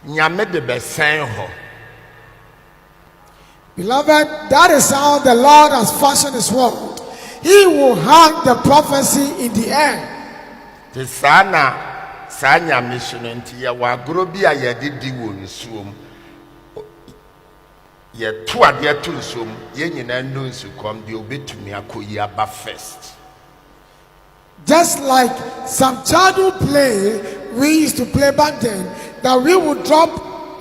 Nyame de besen ho. Beloved, that is how the Lord has fashioned his word. He will hang the prophecy in the end. Te sana sanya mission nti ya wagoro bi a yedidi wo nsuom. Ye to ade to nsuom, ye nyina no nsukom de obetumi akoyi aba first. Just like some childhood play we used to play back then, that we would drop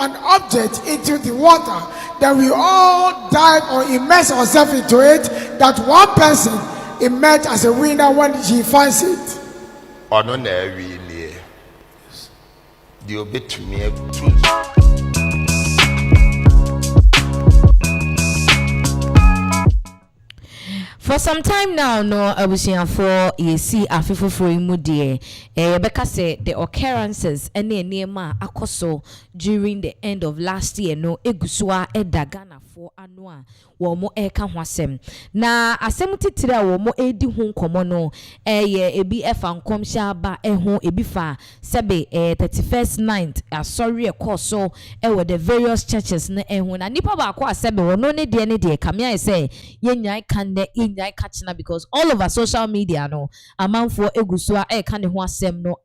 an object into the water, that we all dive or immerse ourselves into it, that one person emerge as a winner when he finds it. Ono na ewi nie. De obetumi atu. For some time now, no, I was here for you see a fifo for imudie. Because the occurrences and the nema akoso during the end of last year, no, egusua edagana for anua. Womo eka hwasem na asem titire womo edi hu nkomo no ebi efa nkomhya ba eho ebi fa sebe 31st night sorry e course with the various churches na eho na nipa ba kwa sebe wono ne de kamia say yenyai kan de yenyai kachina because all over social media no amanfo egusua eka ne ho asem no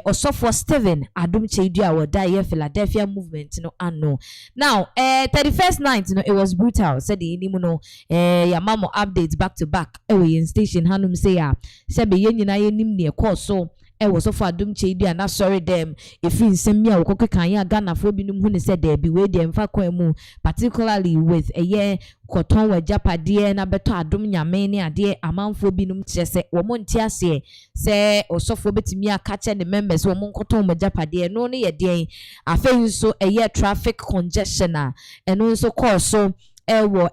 Osofo Stephen Adom Kyei Duah wa die Philadelphia movement no ano. Now 31st night no it was brutal. Said the no ya mamo updates back to back in station hanum say ya sebe ye nyina ye nim ne call so was of Adom Kyei Duah na sorry them if in send me a wokoke kan ya Ghana fo bi num hu ne said there be we dem fa kwan mu particularly with a year koton wa japade na beto adom nyame ne ade amanfo bi num kire se wo mo ntia se osofo betimi aka che ne members wo mo koton wa japade no ne ye den afei so a year traffic congestion eno so cause so ewo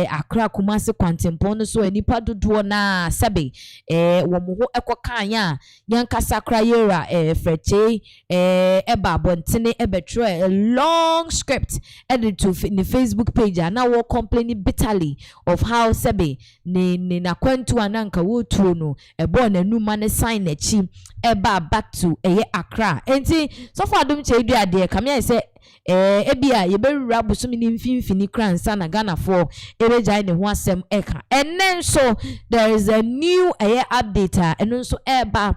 Accra Kumasi Kwantempo no so enipa dodo na sabe wo mo ho ekokan ya yankasa kra yera freche eba bontene ebetro a long script edited to the Facebook page and now complaining bitterly of how sabe ne na kwantu ananka wo tuo no ebo na numa ne sign na chi eba back to Accra enti so for Adom Kyei Duah de kamia say ebia ye berura busumi ni mfimfini kransa na Ghana for ereja ne ho asem eka and then so there is a new update and so eba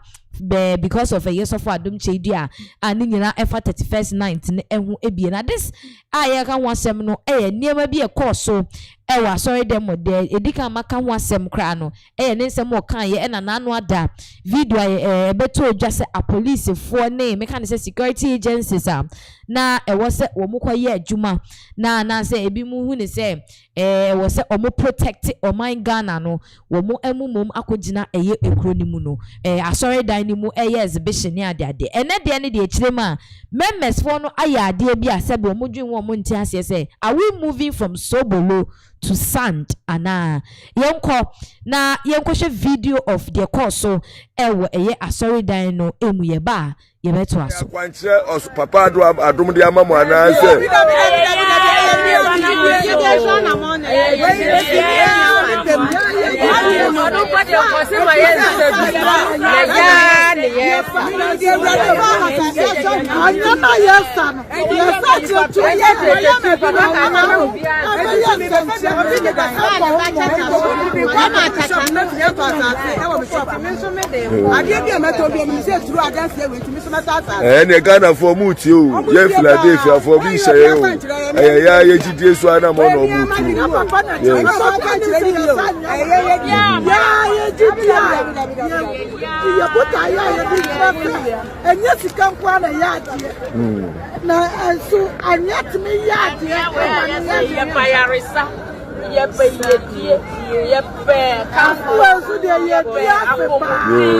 because of a year of Adom Kyei Duah and nyina efa 31st night ne ehu ebie na this ayeka ho asem no niema bi course so ewa sorry dem de edika maka ho asem kra no ne nsem o kan ye na nanu ada video beto odwa se a police for ne meka ne se security agencies na ewo se wo mukwaye adwuma na se ebi mu hu ne se wo se omo protect oman Ghana no wo mo emumom akogina ekro ni mu no asori dan ni mu exhibition ni ade ene de ne de ekirema members for no aya ade bi asebe wo modwen wo mo nti ase se are we moving from Sobolo to sand ana yenko she video of the course so ewo asori dan no emu ye ba ye beto aso kwanche papa Adom de amamu ana se ne Ghana for muti o ye Philadelphia for bi sheye o ya ye jidie so ana mo no muti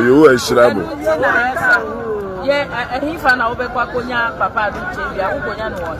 you eshrabo he fan over Kwakonya, Papa Duchia, Ukonya no one.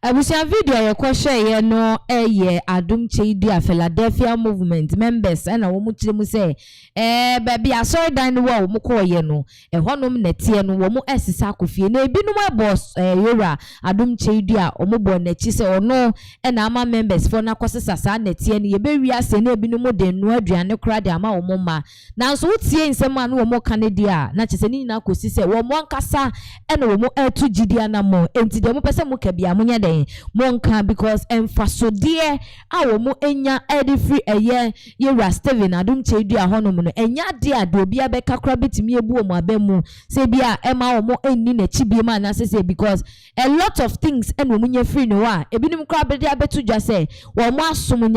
Abusia video ye kwahwe ye no eye Adom Kyei Duah Philadelphia movement members na wo mu kire mu say baby asori dan no wo mu ko ye no honom netie no wo mu esisa akofie na ebinum boss yora Adom Kyei Duah o mu bo na chi say ono na ama members for na kwosesa sa netie no ye be wi ase na ebinum de no aduane kra de ama wo mu ma na so tie nsem anu wo mu Canada na chese ni na kosi say wo mu ankasa na wo mu etu gidia na mo enti de mu pese mu ka bia munya de monka because emfasodie a wo mu enya edi free eye yera Steven Adom Kyei Duah honom no enya de ade obi abeka kra betimi ebu o mu abemu se bia ema wo mu enni na chibie ma na se because a lot of things and wo munya free no a ebinim kra bede abetu dwa se wo mu asom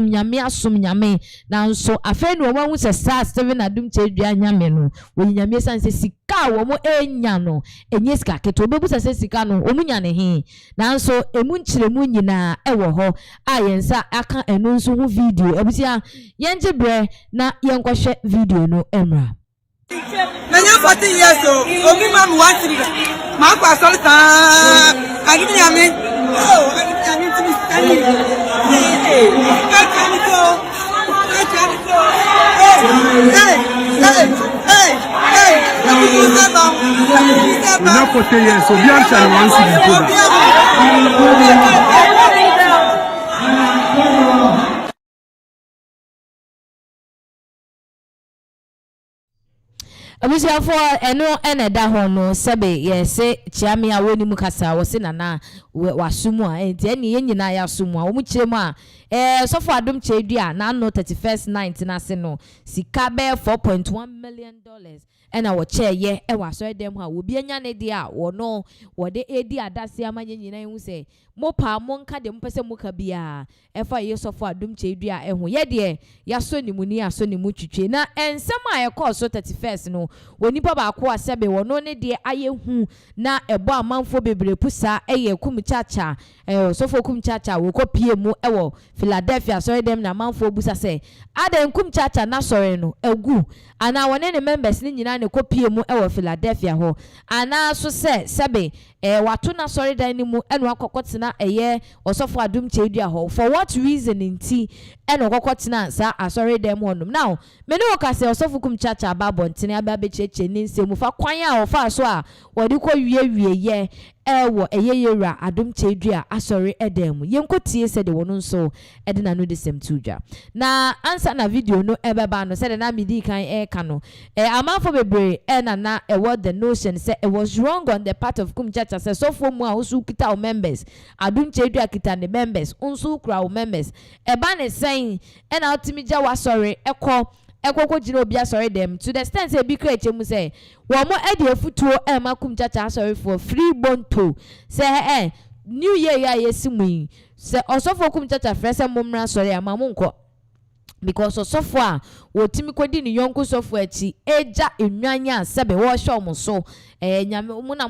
nyame na nso afa no wo hu se Steven Adom Kyei Duah nyame no wo nyame san se sika wo mu enya no enye sika keto obebu se sika no wo munya ne he na nso emu nkyiremu nyina ewo ho a yensa aka enu nso hu video ebusia yenje bre na yenkwohwe video no emra Menya 40 years obi man want to ma kwa sorry ta agidi nyame agidi nyame to stand Menya 40 years obi answer one city. Abusia for eno eneda ho no sebe yese chiame a woni mu kasa wo se nana wasumu a enti eni yenyina ya sumu a wo mu kiremu a sofo Adom Kyei Duah na no 31st night na se no sika be $4.1 million ena wo cheye wa so dem ha wo bi anya ne de a wo no wo de edi adase amanye nyina hu se mo pa mo nka de mpese mo ka bia efa ye sofo Adom Kyei Duah ehu ye de ya so ni mu ni aso ni mu twitwe na ensem a ye call so 31st no woni pa ba ko asebe wo no ne de aye hu na ebo amanfo bebre pusa eye kum chacha sofo kum chacha wo ko pie mu ewo Philadelphia so dem na amanfo busa se aden kum chacha na sore no egu ana wone ne members ni nyina ne ko pie mu ewo Philadelphia ho ana so se sebe wato na sore dan ni mu eno akokotena eye osofo Adom Kyei Duah ho for what reason nti eno akokotena sa asore dem honum now me no ka se osofo kum chacha babo ntene aba be cheche ni nsemu fa kwan a ofa so a wodi ko wie ye ewo eyeyera Adom Kyei Duah asore edem yenkotie se de wono nso edina no de sem tudwa na answer na video no ebeba no se de na midi kan ka no amanfo bebre na what the notion say it was wrong on the part of kum chacha say so for mu a usu kita o members Adom Kyei Duah kita ne members unsu kra o members eba ne sen na otimi gya wasore ekoko jina obi asore dem to the extent say bi kra chemu say wo mo edi efutuo makum chacha asore for free bonto say new year ya yesimu say osofo kum chacha frese momra sore amamu nko because osofo a wotimi kwedi ni yonko sofo achi eja enwanya sebe wo hwe omo so nyame mu na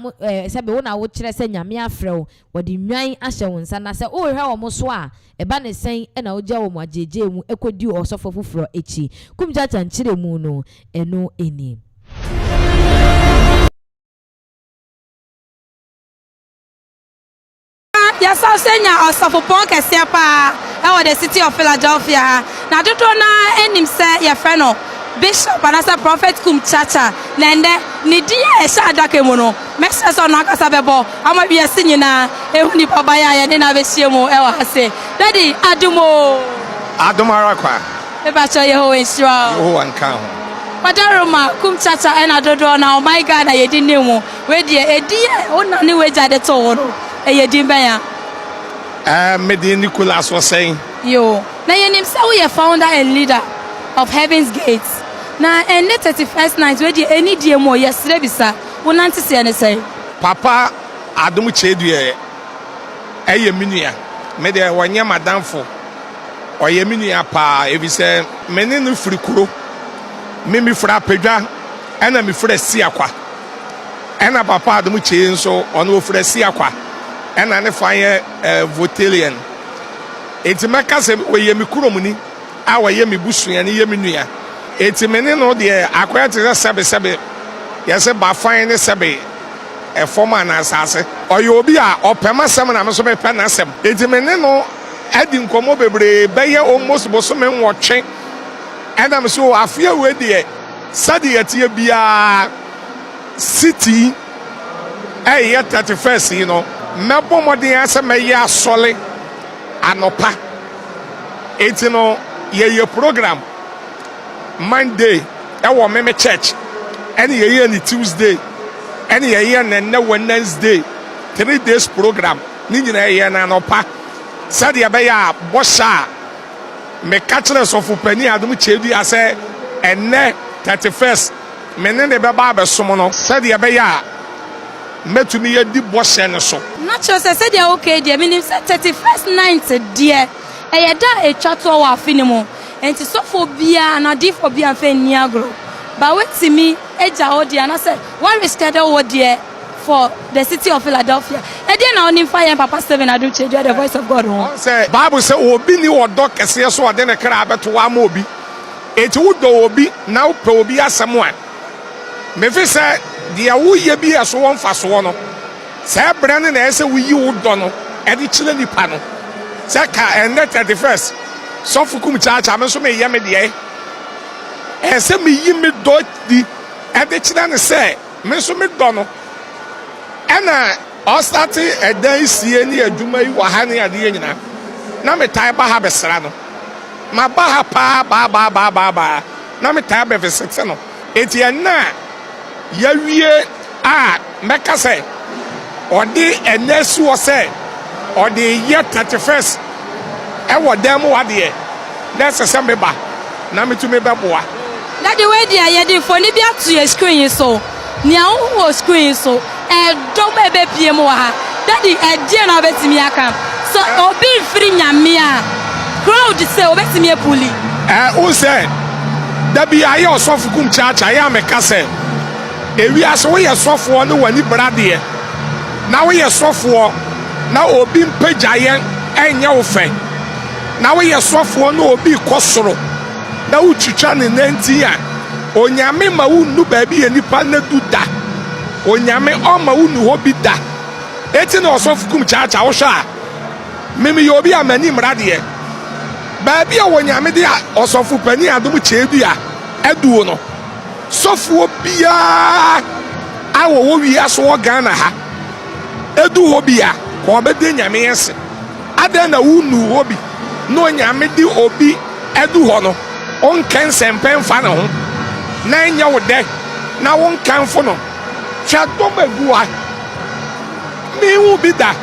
sebe wo na wo kire se nyame afrew wodi nwan ahye wonsa na se o hwe omo so a eba ne sen na wo gya wo mo ajeje mu ekodi osofo foforo echi kum chacha nkire mu no eno eni Yes, I senya osofo pon kese pa the city of Philadelphia. Na dodo na enim se ye friend no Bishop and as a prophet kum chacha. Nende ni dia e sha adake mu no. Make sure so no akasa bebo. Ama bi ese nyina ehu ni papa ya ye na be hie mu e wa ase. Daddy adumo. Adomara kwa. E ba cho ye ho ensura. Ho anka ho. Padaroma kum chacha e na dodo na oh my God na ye di nemu. We die e die ona ni we jade to wo no. E ye di ben ya. Medi Nicholas was saying. Yo. Na ye nim say we founder and leader of Heaven's Gates. Na and 31st night we dey any day more yesterday bisa. Won nanti say ne say. Papa Adom Kyei Duah eye minua. Me de wonye madamfo. Oye minua pa ebi say me ne no firi kuro. Me fra pedwa ena me fra siakwa. Ena papa Adom Kyei nso ono fra siakwa. Ena ne fanye votelian. Enti meka se we mi kuromuni a we mi busua ne ye minua. Enti me ne no de akwaya te sebe yese ba fine ne sebe a former ansase or you be a or pemasem na me so me penasem enti me ne no adi nkomo bebre beye almost bosome nwotwe and am so afia we de sadi yetie bia city eh 31st you know mebo modern ase me ya asole anopa enti no ye program Monday e wo me church and ye ni Tuesday and ye na Wednesday 3 days program ni nyina ye na anopa sadi ya be ya bosha me catchless of Penny Adom Kyei Duah ase enne 31st menen de be ba be somo no sadi ya be ya metumi ye di bosha ne so na cho se sadi ya okay dia minim 31st night dia e da e twato wa afinimu enti sofo bia na di fo bia fa ni agro ba wetimi eja odia na say one reschedule wo dia for the city of Philadelphia. And then I only fire Papa 7 Adom Kyei Duah the voice of God. Say Bible say obi ni odo kese so ade ne kra abeto wa ma obi. Eti wudo obi na upe obi asemo a. Me fi say dia wo ye bi aso won fa so no. Say brane na ese wo yi wudo no e di chile nipa no. Say ka and 31st. So fukum chacha me so me ye me de. E say me yi me do di e di chile ne say me so me do no. Ena o start e dan sie ni adwuma yi wa ha ne ade nyina na me tai ba ha besra no ma ba ha pa ba na me tai be visit no eti na ya wie a meka say odi enesu o say odi ye 31st e wo dem wa de na se me ba na me tu me be boa na the way dia ye dey for ni bia to your screen so ni a wo screen so do bebe piem wa ha daddy die na obetimi aka so obi free nyame a crowd say obetimi epuli o say da bi aye osofu kum chacha ya meka say ewi aso wo ye sofo no wani brade na wo ye sofo na obi mpajaye enye wo fe na wo ye sofo no obi kosoro na wo twitwa ne nanti a onyame ma wo nu ba bi enipa na duda onyame oma unu hobi da eti na osofukum chacha wo sha mimi yobi amani mrade ba bia wonyame de osofu pani Adom Kyei Duah edu no sofu bia awo wo wi aso Ghana ha edu hobia ko be de nyame yese ada na unu hobi no nyame de obi edu ho no on kan sempen fa na ho na nya wo de na won kan fo no Chadom Egua. Me will be that.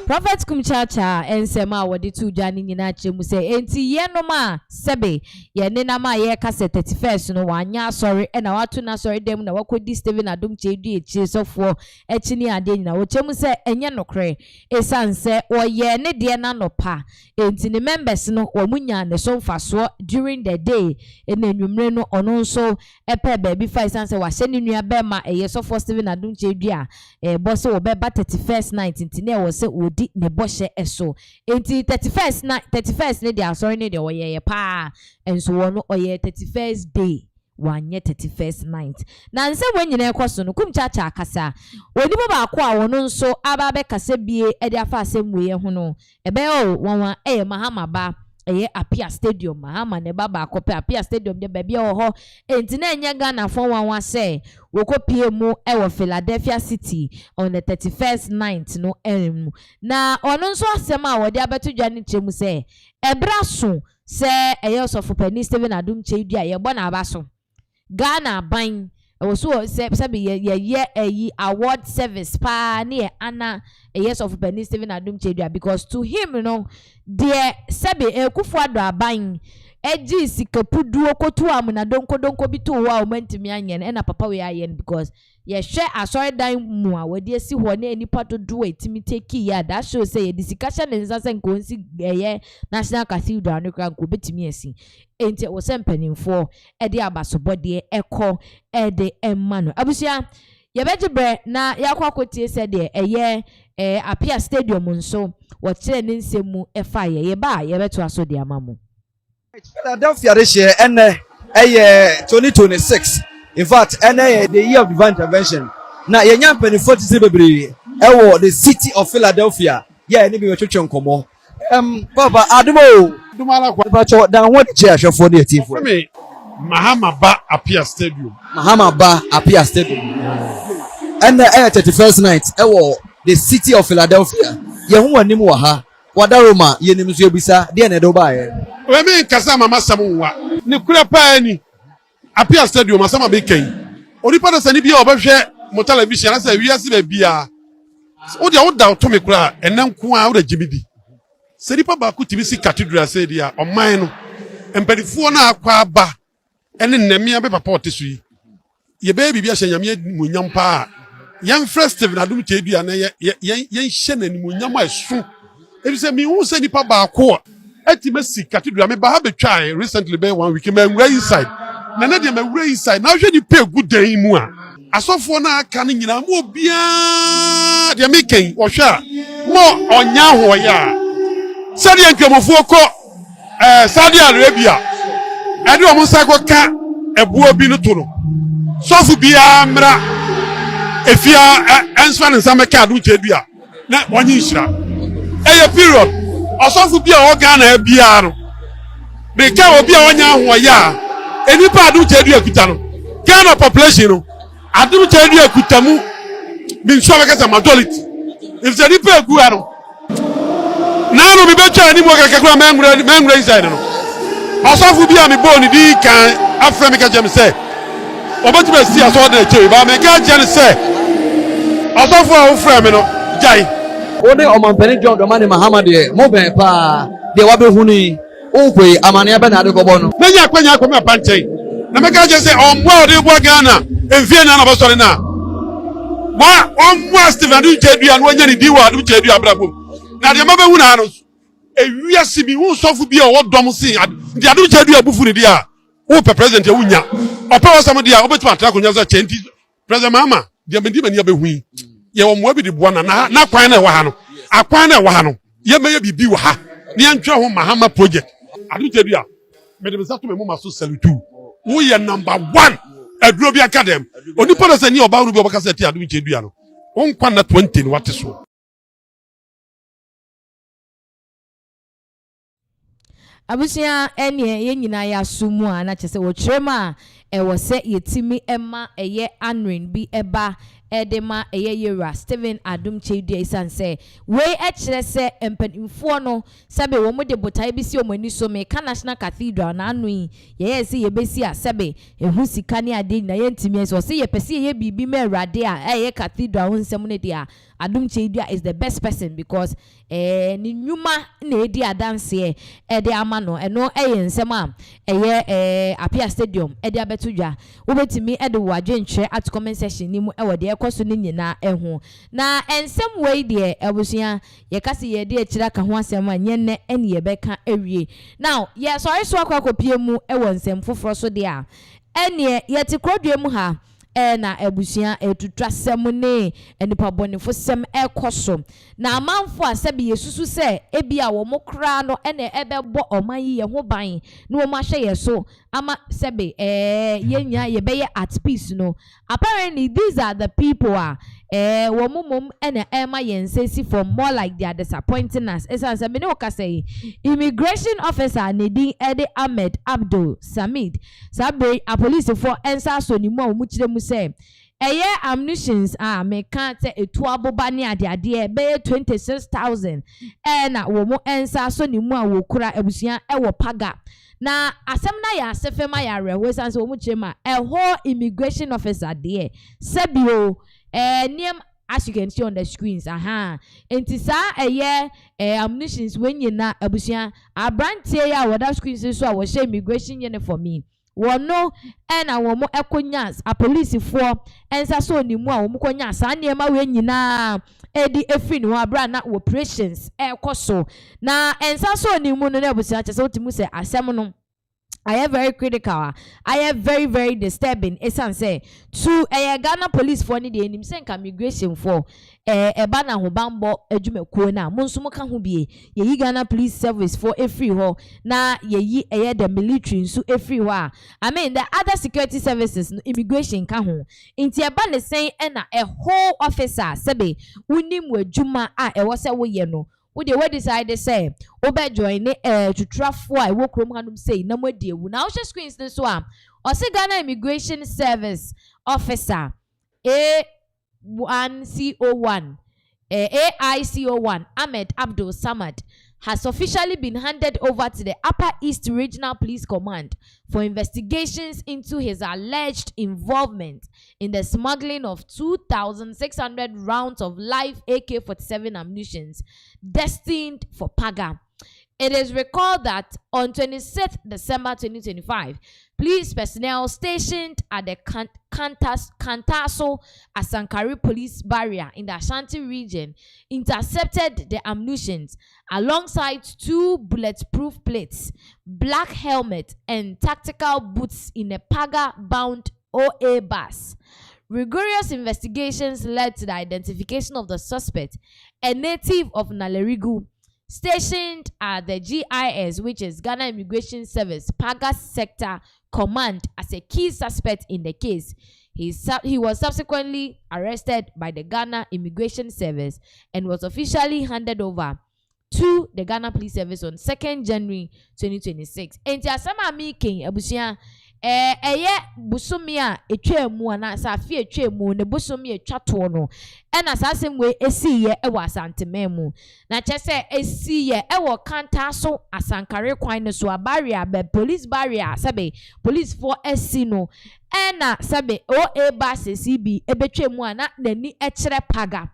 Prophet Kumchacha and Sema wadi tu jani nyina chemu se enti ye no ma sebe ye ne na ma ye kase 31st no wanya sorry e na watu na sorry dem na wakodi Stephen Adom Kyei Duah echi sofo echi ni ade nyina wo chemu se enye nokre esanse wo ye ne de na no pa enti ne members no wo munya ne so mfaso during the day ene nwumre no ono nso epe baby fa esanse wa hye ne nua be ma eye sofo Stephen Adom Kyei Duah boss wo be ba 31st night enti ne wo se di ne boshe eso enti 31st ne dia sorry ne dia oye pa enso wono oye 31st day wanye 31st night na nse wanyina ekoso no kumchacha akasa oni baba akwa wono nso aba be kasa bie e dia fa asemwe ho no ebe o wonwa mahama ba eye Apia Stadium mahama ne baba akope Apia Stadium de bebia ho enti na enya Ghana fon wanwa se wokopie mu e Philadelphia City on the 31st night no na ono nso asem a wode abeto dwane chemu se ebraso se eye osofo pani Stephen Adom Kyei Duah ye bo na abaso Ghana ban so se ye award service pa ne ana yes of Penny Stephen Adom Kyei Duah because to him you know the sebe Kufu Addo aban eji sikapuduo kotu amuna donko bitu wa omentimi anyen na papa we ayen because ye hwe asori dan mu a wodi esi ho na enipa dodo etimi take ya that show say ye discussion nsanse nkonsi ye National Cathedral no kra nko betimi esi enti wo se mpanimfo e de abasobode ekọ e de emma abusia ye bejibre na yakwa kotie se de eye Apia Stadium nso wo kire ne nsemu efa ye ba ye beto aso de amamu Philadelphia this year and 2026. In fact, and the year of divine intervention. na yenya mpanifo tise bebre ewo the city of Philadelphia yeah ni bi wetwetwe nkomo papa Adomo Dumala kwa bacho dan ho de che ahwefo ne atifo me Mahama Ba Apia Stadium. Mahama Ba Apia Stadium and the 31st night ewo the city of Philadelphia ye ho anim wa ha wadaroma ye nim so ebisa de na do ba ye We me nkasa mama samwa ni kura pa ni Apia Stadium asama be kan onipa na sani bia obehwe mo television na say wiase ba bia o de oda to me kura enanko a o da gimidi seripa ba ku tibi si cathedral say dia oman no empedifo na akwa aba ene nnamia be papa otesu yi ye be bibia hye nyame munyam pa yan festive na Adom Kyei Duah na yan hye na munyam asu ebi say mi hu say nipa ba ko atimasi cathedral me ba ha betwa recently be 1 week me nwura inside na na de me nwura inside na hwe ni pe gu dan mu a asofo na aka ne nyina mo bia de me ken wo hwe a mo onya ho ya sadi enkemofo ko Saudi Arabia ade o mo sa ko ka ebuo bi no to no sofu bia mra efia ensfa ne sameka Adom Kyei Duah na onyi hira eye period osofu bia o ga na bia no be ka obi a onya ho ya enipa Adom Kyei Duah kuta no Ghana population no Adom Kyei Duah kuta mu bi nso be ka majority if the nipa egu ano na no be betwa ni mo ka kura mengura inside no osofu bia me boni di kan afra me ka jem say obatu be si aso na eche ba me ka je ne say osofu a wo fra me no jai Ode omanpeni John Domani Mahama de mo ben pa de wa be huni o kwe amane be na de gobo no na kwanya akwa me panchen na me ka je say omwa ode bo Ghana enfie na bo sori na wa omwa Stephen Adom Kyei Duah no nya ni di wa Adom Kyei Duah brabo na de ma be hu na no ewiase bi hu sofu bi a wo dom si de Adom Kyei Duah bufu ni dia wo pe president ya wunya opa wasam dia obetu atra konya za chenti president mama de mendi mani abehu ye wo mo bi de boa na kwan na wa ha no akwan na wa ha no ye meye bibi wa ha ne antwe ho Mahama project Adom Kyei Duah me de sato me mo maso salutu wo ye number 1 aduro bi academy onipa na sani oba ru bi obaka se ti Adom Kyei Duah no won kwan na 20 ni wate so abusia ene ye nyina ya sumu a na chese wo trema wo se yetimi ema eye anrin bi eba edema eye yera Stephen Adom Kyei Duah isan se we ekire se empanimfo no sabe wo mo de botai bi si o mani so me ka National Cathedral na anui ye se ye besi a sabe ehu sika ne ade na ye ntimi so se ye pese ye bibi me Awurade a eye cathedral ho nsem ne dia Adom Kyei Duah is the best person because ni nyuma na edi adanse de amano eno eye nsem a eye Apia Stadium de abeto dwa wo betimi de wadwentre at comment section ni mu e de ekoso ni nyina eho na ensem wei de ebusia ye kase ye de akira ka ho asem a nyenne ene ye beka awie now ye sorry so akwa mu e won nsem foforo so de a ene ye te krodue mu ha na ebusia etutwa sem ne enipa bonefo sem ekoso na amanfo asabi yesusu se ebia wo mokra no ene ebebo omanyi ye ho ban na wo mahwe ye so ama sebe yenya ye beye at peace no apparently these are the people wo mumum ene ema yensesi for more like they are disappointing us esan se me ne okasai immigration officer Nedin Ede Ahmed Abdul Samid sabe a police for ensa so ni mu a mu kire mu se eye ammunitions me kan te etu aboba ne ade be 26,000 na wo mu ensa so ni mu a wo kura ebusuan wo paga na asem na ya sefema ya rewe sanse wo mu kire ma whole immigration officer there sabio name as you can see on the screens enti sa ammunitions when you na abusia abrantie ya wada screens so a wo share immigration uniform me wono na wo mo ekonya a police for ensa so ni mu a wo mo konya sa niema we nyina edi efri ni ho abra na operations ekoso na ensa so ni mu no na abusia chese otimu se asem no I am very critical. I am very, very disturbing. Esan say to Ghana police for any day him say immigration for bana ho bambo adwumekuo na mo nso mo ka ho bie ye Ghana police service for free ho na ye the military nso free ho I mean the other security services immigration ka ho inti eba ne say na a whole officer sebe unim wadwuma ewo se wo ye no we decide say obe join to trafo a wo krom hanum say na modi ewu na wo screens this one o say Ghana immigration service officer AICO1 Ahmed Abdul Samad has officially been handed over to the Upper East Regional Police Command for investigations into his alleged involvement in the smuggling of 2,600 rounds of live AK-47 ammunition destined for Paga. It is recalled that on 26th December 2025, police personnel stationed at the Kantaso Asankari police barrier in the Ashanti region intercepted the ammunition alongside 2 bulletproof plates, black helmet, and tactical boots in a Paga-bound OA bus. Rigorous investigations led to the identification of the suspect, a native of Nalerigu, stationed at the GIS, which is Ghana Immigration Service, Paga Sector Command, as a key suspect in the case. He was subsequently arrested by the Ghana Immigration Service and was officially handed over to the Ghana Police Service on 2nd January 2026. Enti asama mi ken abusia busumi a etwa mu ana safi etwa mu ne busumi etwa to no ena sasem we esi ye ewo asanteme mu na chese esi ye ewo kanta so asankare kwan no so a barrier be police barrier sabe police for esi no ena sabe o bus CB ebetwa mu ana nani ekire Paga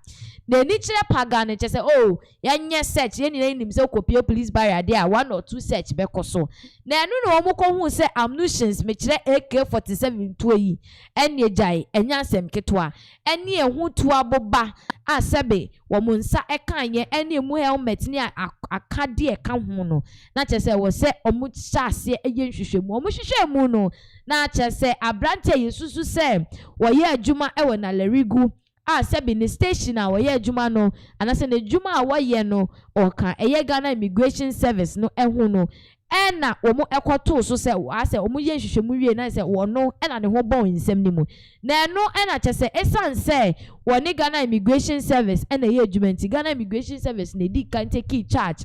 the niche Paga ne chese oh yanye search ye ni nim se kopie police barrier there 1 or 2 search be koso na enu no omo ko hu se ammunitions me kire AK-47 to yi ene jai enya asem ketwa ene ehu to aboba asabe wo munsa ekanye ene mu helmet ni akade eka ho no na chese wo se omo hyase eye nhwehwemu omo hwehwemu no na chese abrante yesusu se wo ye adwuma e wo na Lerigu sabi ni station a woye adwuma no anase ne adwuma a woye no oka eye Ghana Immigration Service no ehu no ena omo ekoto so se ase omo ye nhwehwemu wie na se wono ena ne ho bon nsem ni mu na eno ena chese esan se woni Ghana Immigration Service ena ye adwuma nti Ghana Immigration Service ne di kan take charge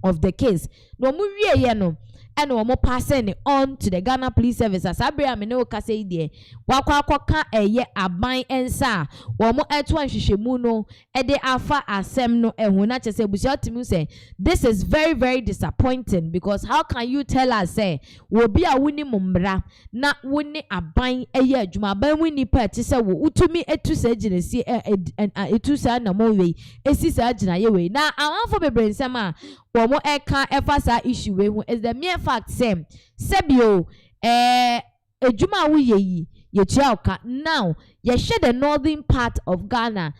of the case no mu wie ye no and one more passing on to the Ghana Police Service as Abraham no kase die wakwa eye aban ensa one more etwa nhwehwemu no de afa asem no ehu na chese busia timu say this is very, very disappointing because how can you tell us say wo bi a woni mumbra na woni aban eye adwuma aban woni pa ti say wo utumi etu sa ginesi etu sa na mo we esi sa gina ye we na amanfo bebre nsem a womo eka efasa issue we hu is the mere fact say sebio ejuma wo yeyi ye chiaoka now ye share the northern part of Ghana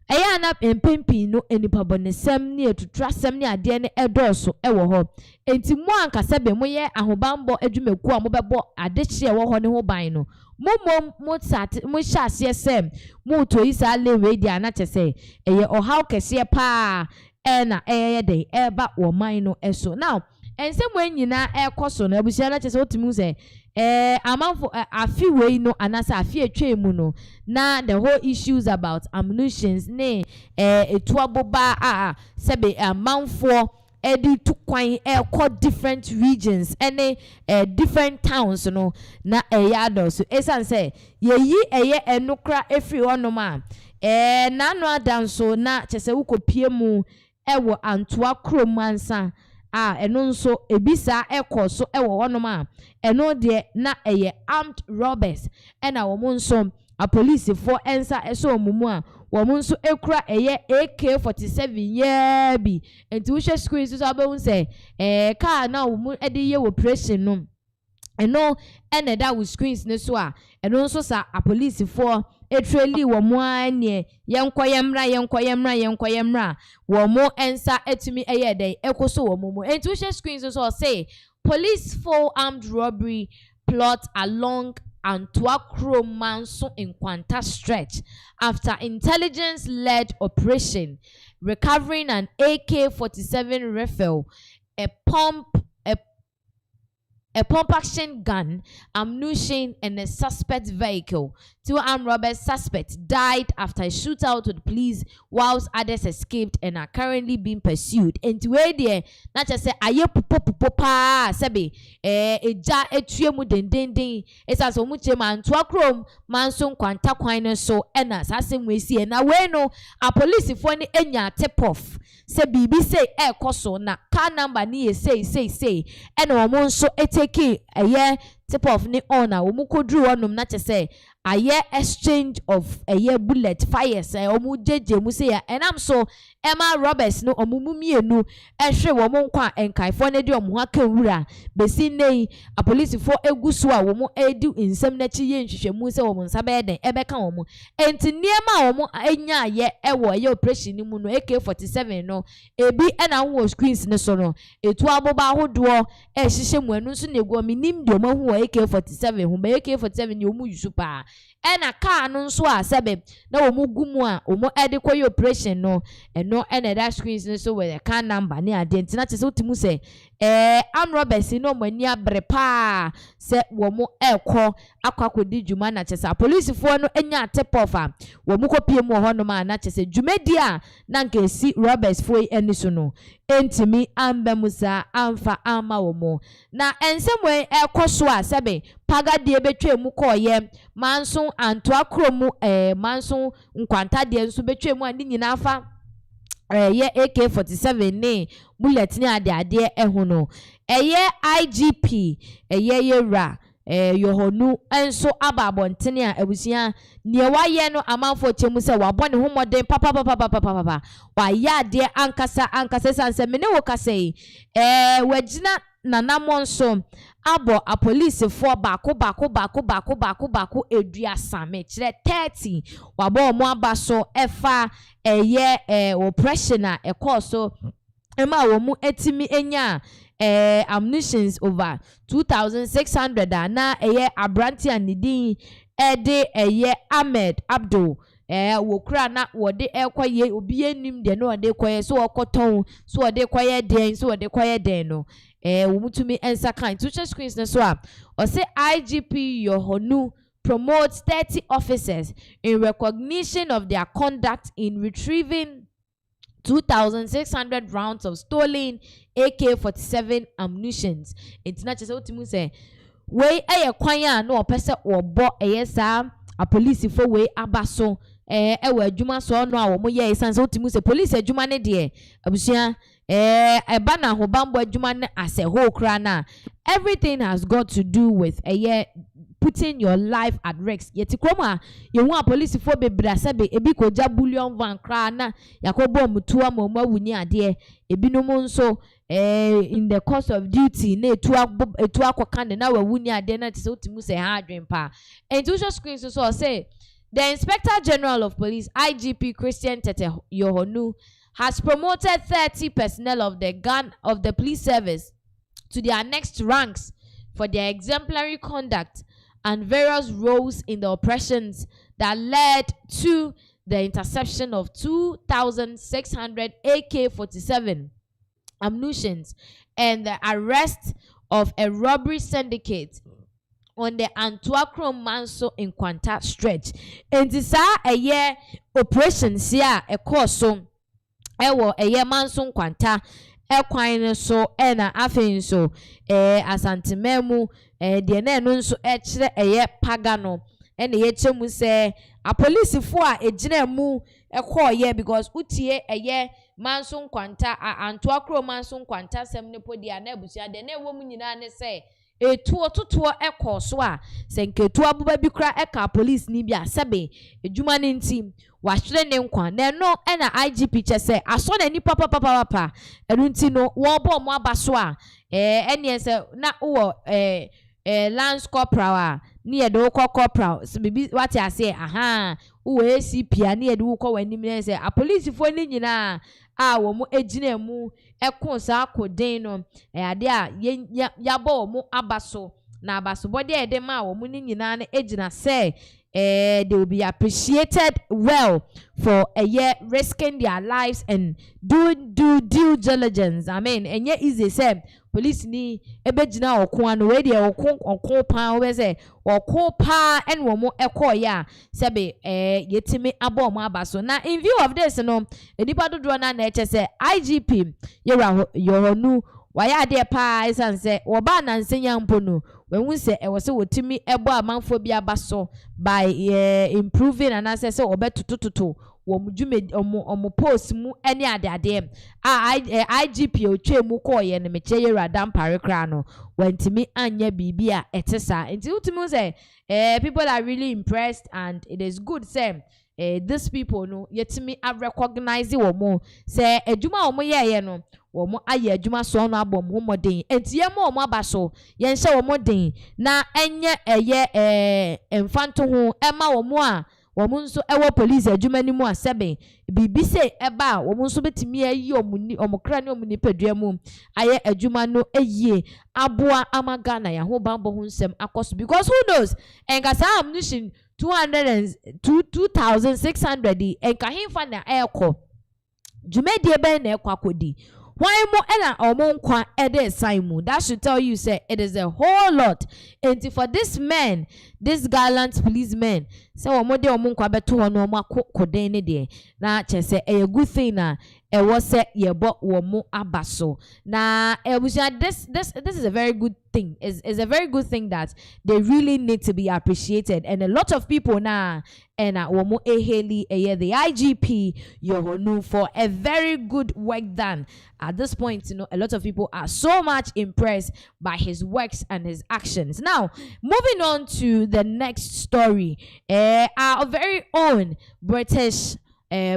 aya na empempi no enipabonesem ne etutrasem ne ade ne edoso ewo ho enti mo anka sebe mo ye ahobambo adwumaku a mo bebo adehye ewo ho ne ho ban no mo hyase sem mo to isa lewe dia na chese eye ohaw kese pa ena de eba wo man no eso now ensem nyina ekoso no abusia na chese otimu se amanfo afi we no anasa afi etwemu no na the whole issues about ammunitions ne etuaboba sebe amanfo edi to kwan different regions any different towns no na yado so esan say yeyi enokra efri onoma na no adanso na chese wukopie mu ewo antoa kromansa eno nso ebisa ekoso ewo honoma eno de na armed robbers ena wo nso a police for ensa eso omumu a wo nso ekura AK-47 yeah bi enti wo hwe screen so abehun say car na wo ede ye operation no eno ene da wo screens ne so a eno nso sa a police for etreli wo mo anye yenkoyemra wo mo ensa etumi eye den ekoso wo mo enti wo hwe screens so say police full armed robbery plot along Antuakro Manso in Kwanta stretch after intelligence-led operation, recovering an AK-47 rifle, a pump-action gun, ammunition, and a suspect vehicle. 2 armed robbers suspects died after a shootout with police, whilst others escaped and are currently being pursued. And to where there, not just say aye pupo pa sebe eja etue mu dendenden esa so mu chema Antuakrom manso kwanta kwan so ena sasem we si na we no a police fo ni enya tip off se bibi say ekoso na car number ni say ena omo nso eteke eye tip off ni on na omo kodru onum na chese aye exchange of aye bullet fires omo jeje mu say ya enam so Emma Roberts no omumumienu ehwe wo mo nkwa enkaifo ne de omo ha kawura besi nei a police for egusu a wo mo edu nsem na chi ye nhwehwemu se wo mo nsabe den ebeka wo mo enti niema wo mo enya aye ewo aye operation ni mu no AK-47 no ebi ena wo screens ne so no etu aboba ahodo ehihye mu anu so nego minim de omo hu AK-47 hu ba AK-47 ni omu yusu pa ena car no nso a sebe na wo mo gumu a omo ede koye operation no eno ena that screens no so with the car number ni identity na chese otimu se am robbers no mani abre pa se wo mo ekọ akwakodi djuma na chese police fo no enya tip off a wo mo kopie mu ho no ma na chese djumedi a na nka si robbers fo eni so no entimi ambemusa amfa ama wo mo na ensemwe ekoso a sebe pagade betwe mu koye manso Antuakro mu manso nkwanta de nso betwe mu ani nyina afa ye AK-47 ne bullet ni ade ehu no ye IGP ye yera yohonu enso ababontene a abusia ne waye no amanfo chemu se wabone homoden papa wa ya ade ankasa sanse mene wo kase wagina nanamonso abo a police for bako eduasa me kire 30 wabo mo abaso efa oppression a ekoso ema wo mu etimi enya ammunitions over 2600 na abranti anidin ede Ahmed Abdul wo kra na wo de ekoye obi enim de no de koye so okoton so de koye den so de koye den no wo mutumi ensa kan to screens na so a o say IGP Yohonu promotes 30 officers in recognition of their conduct in retrieving 2,600 rounds of stolen AK-47 ammunitions. It's not just what you say. We kwanya no opese obo sa a police for we abaso ewe adwuma so no a wo ye isanse otimu se police adwuma ne de abusia eba na ho bambo adwuma ne ase ho kra na everything has got to do with putting your life at risk. Yeti kroma ye hu a police for bebra sebe ebi koja bullion van kra na yakobo mutua mama wuni ade ebinom nso in the course of duty na etu akokande na wuni ade na tse otimu se ha adwen pa and to screen so say the Inspector General of Police IGP Christian Tete Yohonu has promoted 30 personnel of the police service to their next ranks for their exemplary conduct and various roles in the operations that led to the interception of 2,600 AK-47 ammunitions and the arrest of a robbery syndicate on the Antuakro Manso in Kwanta stretch. And this a operations here a course so Manso Kwanta ekwan so na afin so asantememu de na eno nso kire pagano na ye chemu se a police fo a ejina mu ekoye because utie Manso Kwanta Antuakro Manso Kwanta sem ne podia na abusia de na ewo mu nyina ne se etuo totoo ekoso a senketu abuba bi kra eka police ni bia sebe ejuma ne ntim wahwere ne nkwa na no na IGP chese aso na ni papa enu nti no wo bo mo abaso a ene se na wo Lance Corporal a ni ye do corporal so bibi wati ase aha wo ACP a ni ye do ko wani mi se a police fo ni nyina a wo mo ejina mu ekon sa akoden no ade a yaba wo mo abaso na abaso body e de ma wo mo ni nyina na ejina say they will be appreciated well for a year risking their lives and do due diligence. I mean, and yet easy say police ni ebejina okon no we dey okon pa we say okon pa and wo mo ekọ ya sebe yetimi abo mo abaso. Now in view of this no enipa dodo na eche say IGP Yohonu waya de pa isan say oba na nsenya mpo no when say e was wotimi ebo amanfo bi abaso by improving and access obetutututu wo mujume omo post mu ene ade IGP otwe mu koye ne meche yera dam parekra no wantimi anya bibia etesa nti utimi say people are really impressed and it is good say these people no yetimi a recognize wo mo say ejuma wo mo ye no wo mo aye adwuma so no abom wo moden enti ye mo abaso ye nse wo moden na enye emfanto ho ema wo mo a wo mo nso ewo police adwuma ni mu asebe bibi se eba wo mo nso betimi ayi omukra ne omuni padua mu aye adwuma no eyie aboa amaga na ya ho bambo ho nsem akoso because who knows engasa ammunition 2,600 enka himfa na eko jumedi ebe na ekwa kodi why mo ena omonkwa ede saimu that should tell you say it is a whole lot and for this man this gallant policeman say omode omonkwa beto ho no makoden ne de na chese a good thing na e was say yebo wo mo abaso na this is a very good thing is a very good thing that they really need to be appreciated and a lot of people now and womo eheli the IGP Yohonu for a very good work done at this point. You know, a lot of people are so much impressed by his works and his actions. Now moving on to the next story, our very own British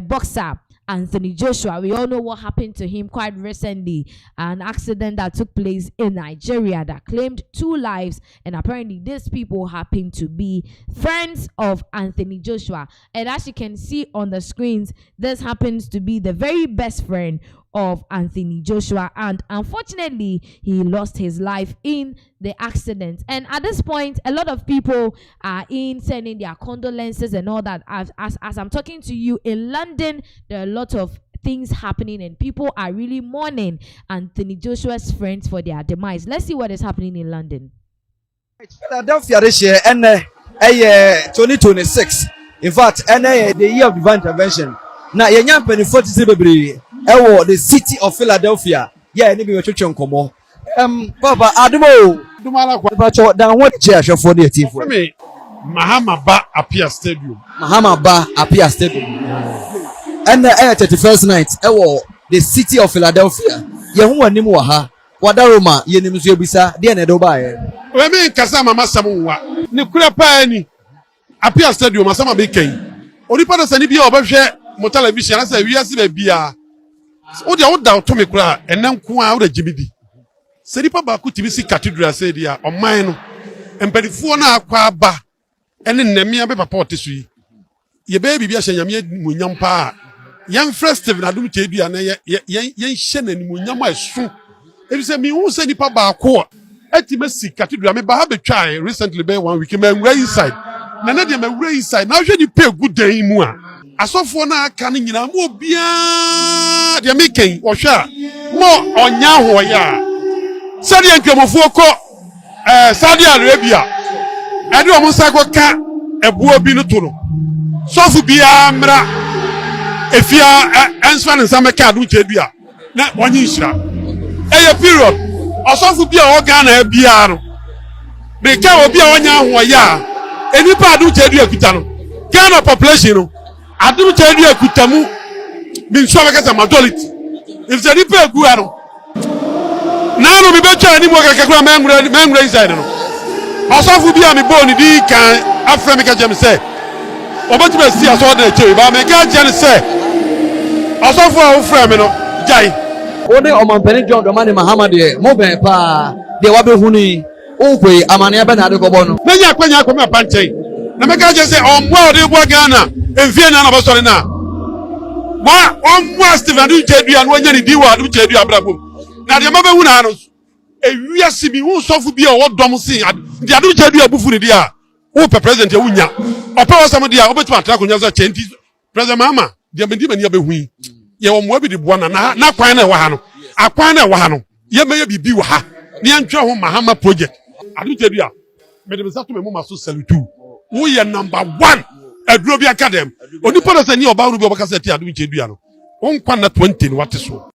boxer Anthony Joshua. We all know what happened to him quite recently, an accident that took place in Nigeria that claimed 2 lives, and apparently these people happen to be friends of Anthony Joshua. And as you can see on the screens, this happens to be the very best friend of Anthony Joshua, and unfortunately he lost his life in the accident. And at this point a lot of people are in sending their condolences and all that. As I'm talking to you in London, there are a lot of things happening and people are really mourning Anthony Joshua's friends for their demise. Let's see what is happening in London. Philadelphia this year and 2026, in fact the year of divine intervention. Now yenya penifo tisi bebre ewo the city of Philadelphia. Yeah, ni be twetwe nkomo. Papa Adomo Dumala kwa bacho dan ho che ahwefo ne atifo. me Mahama Ba Apia Stadium. Mahama Ba Apia Stadium. And the 31st night ewo the city of Philadelphia. Ye ho anim wo ha. Wadaroma ye nim so ebisa de na do ba ye. We me nkasa mama samunwa. Ni kura pa ni Apia Stadium asama be kan. Onipa na sani bia obehwe mo television asa wiase ba bia. O dia wo da to me kura enanko a wo da gibidi. Seripa ba ku tibisi cathedral say dia oman no. Empedifo na akwa aba ene nnamia be papa otesu yi. Ye be bibia hye nyame munyam pa. Yan festive na Adom Kyei Duah na ye hye na munyam asu. Ebi say mi hu say nipa ba ko atimasi cathedral me ba ha betwa recently be 1 week me nwura inside. Na na dia me nwura inside na hwe ni pay good day mu a. Asofo na aka ne nyina mo bia dia me ken wo hwe a mo onya ho ya. Sadi enkemofo ko Saudi Arabia ade o musa ko ka ebuo bi no to no sofu bia mra efia ensfa ne sameka Adom Kyei Duah na onyi hira eye period osofu bia o ga na bia no be ka obi a onya ho ya enipa Adom Kyei Duah kuta no Ghana population no Adom Kyei Duah kuta mu bi nso be ka majority if the nipa egu no now no be better ni mo kakra mangura inside no asofu bia me boni di kan afra me ka jam say obatu be see aso na chewe ba me ka jam say asofu a ofra me no jai Ode omanpeni John Domani Mahama de mo ben pa de wa be huni o kwe amane be na de gobo no na nya kwanya akwa me panchen na me ka jam say omwa ode bo Ghana enfie na na bo sori na One Stephen Adom Kyei Duah no anya ni diwa Adom Kyei Duah brabo. Na de mabe hu na no. Ewiase bi hu sofo bi a wodom sin de Adom Kyei Duah bufu ne dia. Wo pe president ya wunya. Opa wasam dia obetuma tra konya za chenti. President mama, de mendi mani abehu yi. Ye wo mo bi de boa na kwan na wa ha no. Akwan na wa ha no. Ye meye bibi wa ha. Ne antwe ho mahama project. Adom Kyei Duah. Me de besato me mama so salutu. Wo ye number 1. Aduro bi academy. Onipa na sani oba ru bi obaka se ti Adom Kyei Duah no. On kwa na 20 ni wate so.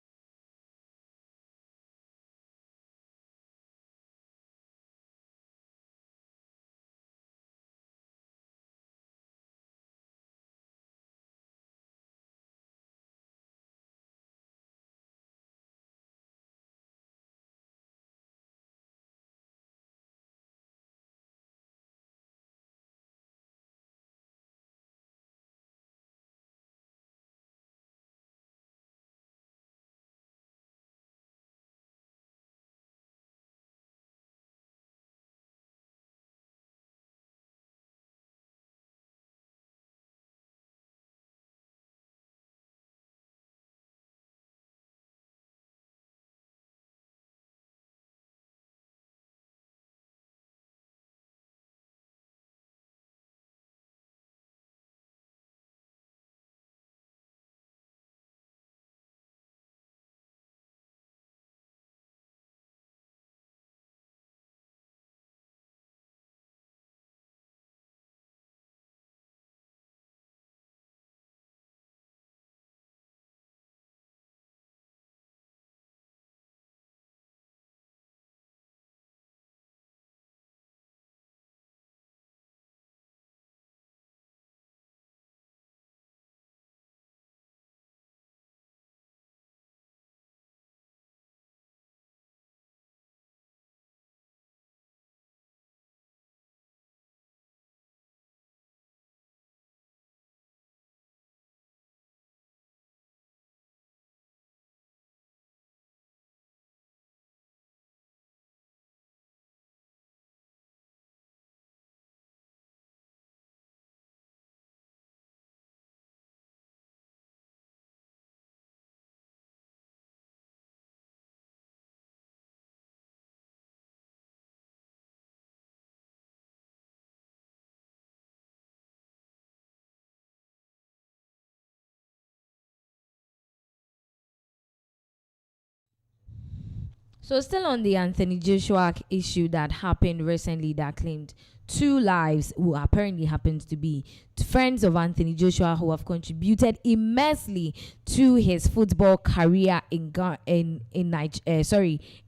So, still on the Anthony Joshua issue that happened recently that claimed 2 lives, who apparently happens to be friends of Anthony Joshua, who have contributed immensely to his football career in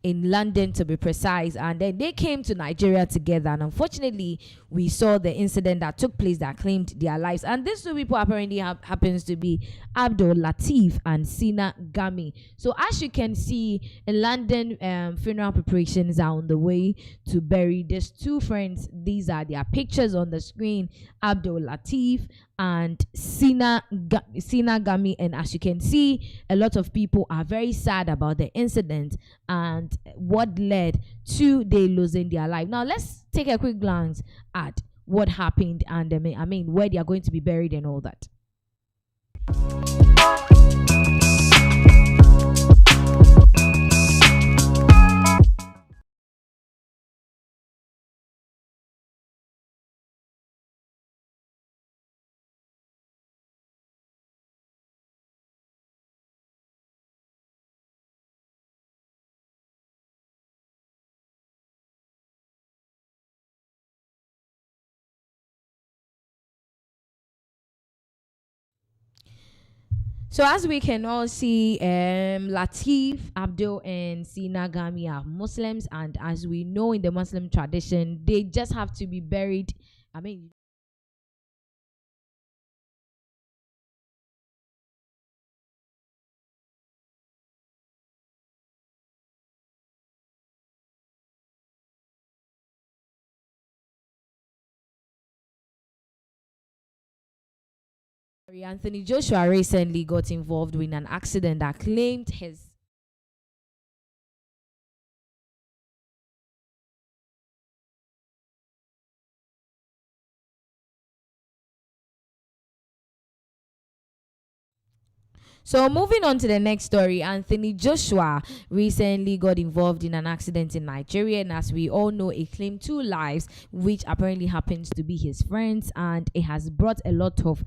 London, to be precise, and then they came to Nigeria together, and unfortunately we saw the incident that took place that claimed their lives. And these 2 people apparently happens to be Abdul Latif and Sina Gami. So as you can see, in London, funeral preparations are on the way to bury these 2 friends. These are their pictures on the screen: Abdul Latif and Sina Gami. And as you can see, a lot of people are very sad about the incident and what led to they losing their life. Now let's take a quick glance at what happened and where they are going to be buried and all that. So as we can all see, Latif, Abdul, and Sina Gami are Muslims, and as we know in the Muslim tradition, they just have to be buried. Anthony Joshua recently got involved with an accident that claimed his So moving on to the next story, Anthony Joshua recently got involved in an accident in Nigeria, and as we all know, it claimed 2 lives, which apparently happens to be his friends, and it has brought a lot of,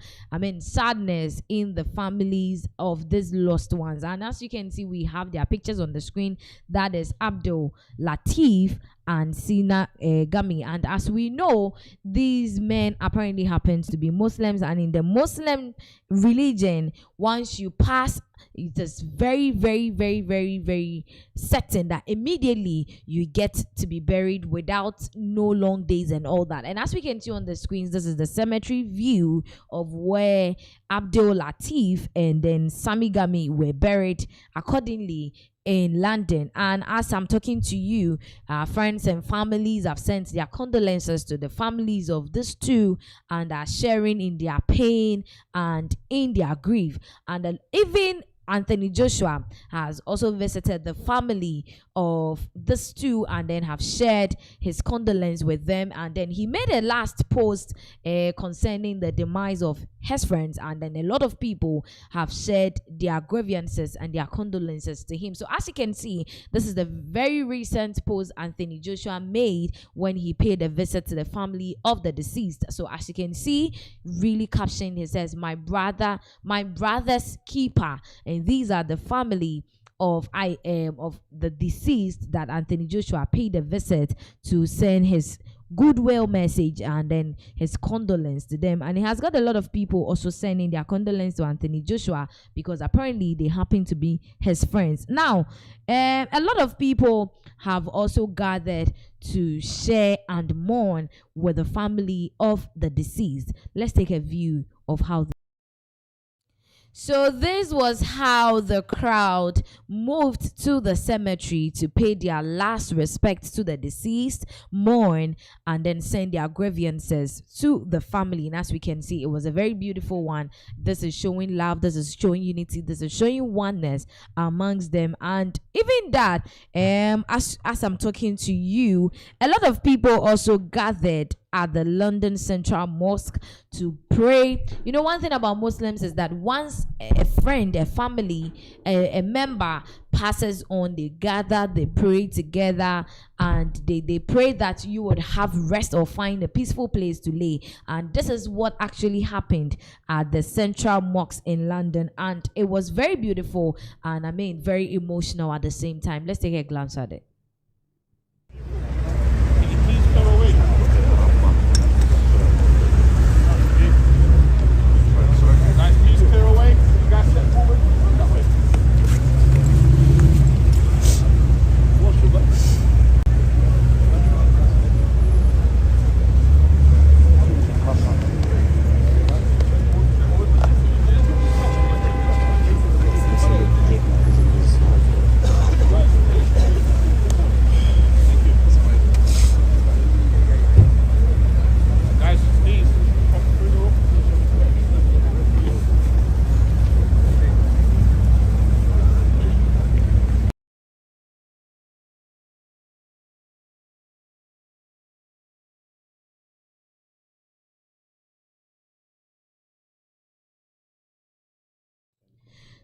sadness in the families of these lost ones. And as you can see, we have their pictures on the screen. That is Abdul Latif and Sina Gami. And as we know, these men apparently happens to be Muslims, and in the Muslim religion, once you pass, it is very, very, very, very, very certain that immediately you get to be buried without no long days and all that. And as we can see on the screens, this is the cemetery view of where Abdul Latif and then Sami Gami were buried accordingly in London. And as I'm talking to you, friends and families have sent their condolences to the families of these two and are sharing in their pain and in their grief. And even Anthony Joshua has also visited the family of these two and then have shared his condolence with them. And then he made a last post concerning the demise of his friends, and then a lot of people have shared their grievances and their condolences to him. So as you can see, this is the very recent post Anthony Joshua made when he paid a visit to the family of the deceased. So as you can see, really captioned, he says, my brother's keeper. And these are the family of the deceased that Anthony Joshua paid a visit to send his goodwill message and then his condolence to them. And he has got a lot of people also sending their condolence to Anthony Joshua because apparently they happen to be his friends. Now, a lot of people have also gathered to share and mourn with the family of the deceased. Let's take a view of how. So this was how the crowd moved to the cemetery to pay their last respects to the deceased, mourn, and then send their grievances to the family. And as we can see, it was a very beautiful one. This is showing love, this is showing unity, this is showing oneness amongst them. And even that, as I'm talking to you, a lot of people also gathered at the London Central Mosque to pray. You know, one thing about Muslims is that once a friend, a family, a member passes on, they gather, they pray together, and they pray that you would have rest or find a peaceful place to lay. And this is what actually happened at the Central Mosque in London, and it was very beautiful and very emotional at the same time. Let's take a glance at it.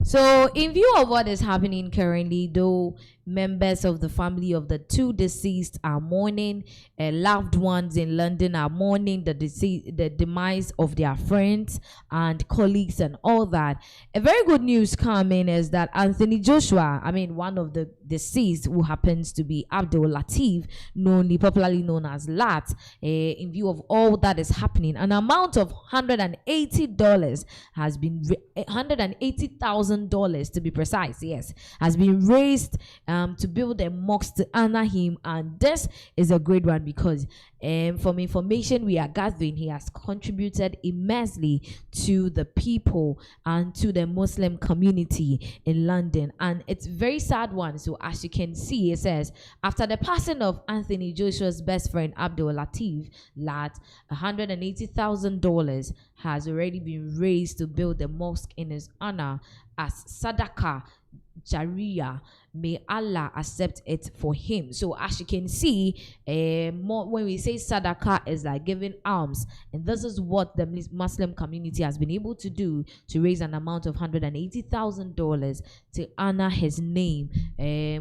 So, in view of what is happening currently, though members of the family of the two deceased are mourning, loved ones in London are mourning the demise of their friends and colleagues and all that. A very good news coming is that Anthony Joshua, one of the deceased, who happens to be Abdul Latif, popularly known as Lat, in view of all that is happening, an amount of $180 has been $180,000 to be precise, yes, has been raised to build a mosque to honor him. And this is a great one because from information we are gathering, he has contributed immensely to the people and to the Muslim community in London. And it's a very sad one. So as you can see, it says, after the passing of Anthony Joshua's best friend Abdul Latif Lat, $180,000 has already been raised to build a mosque in his honor as Sadaqah Sharia. May Allah accept it for him. So as you can see, more when we say sadaqah is like giving alms, and this is what the Muslim community has been able to do to raise an amount of $180,000 to honor his name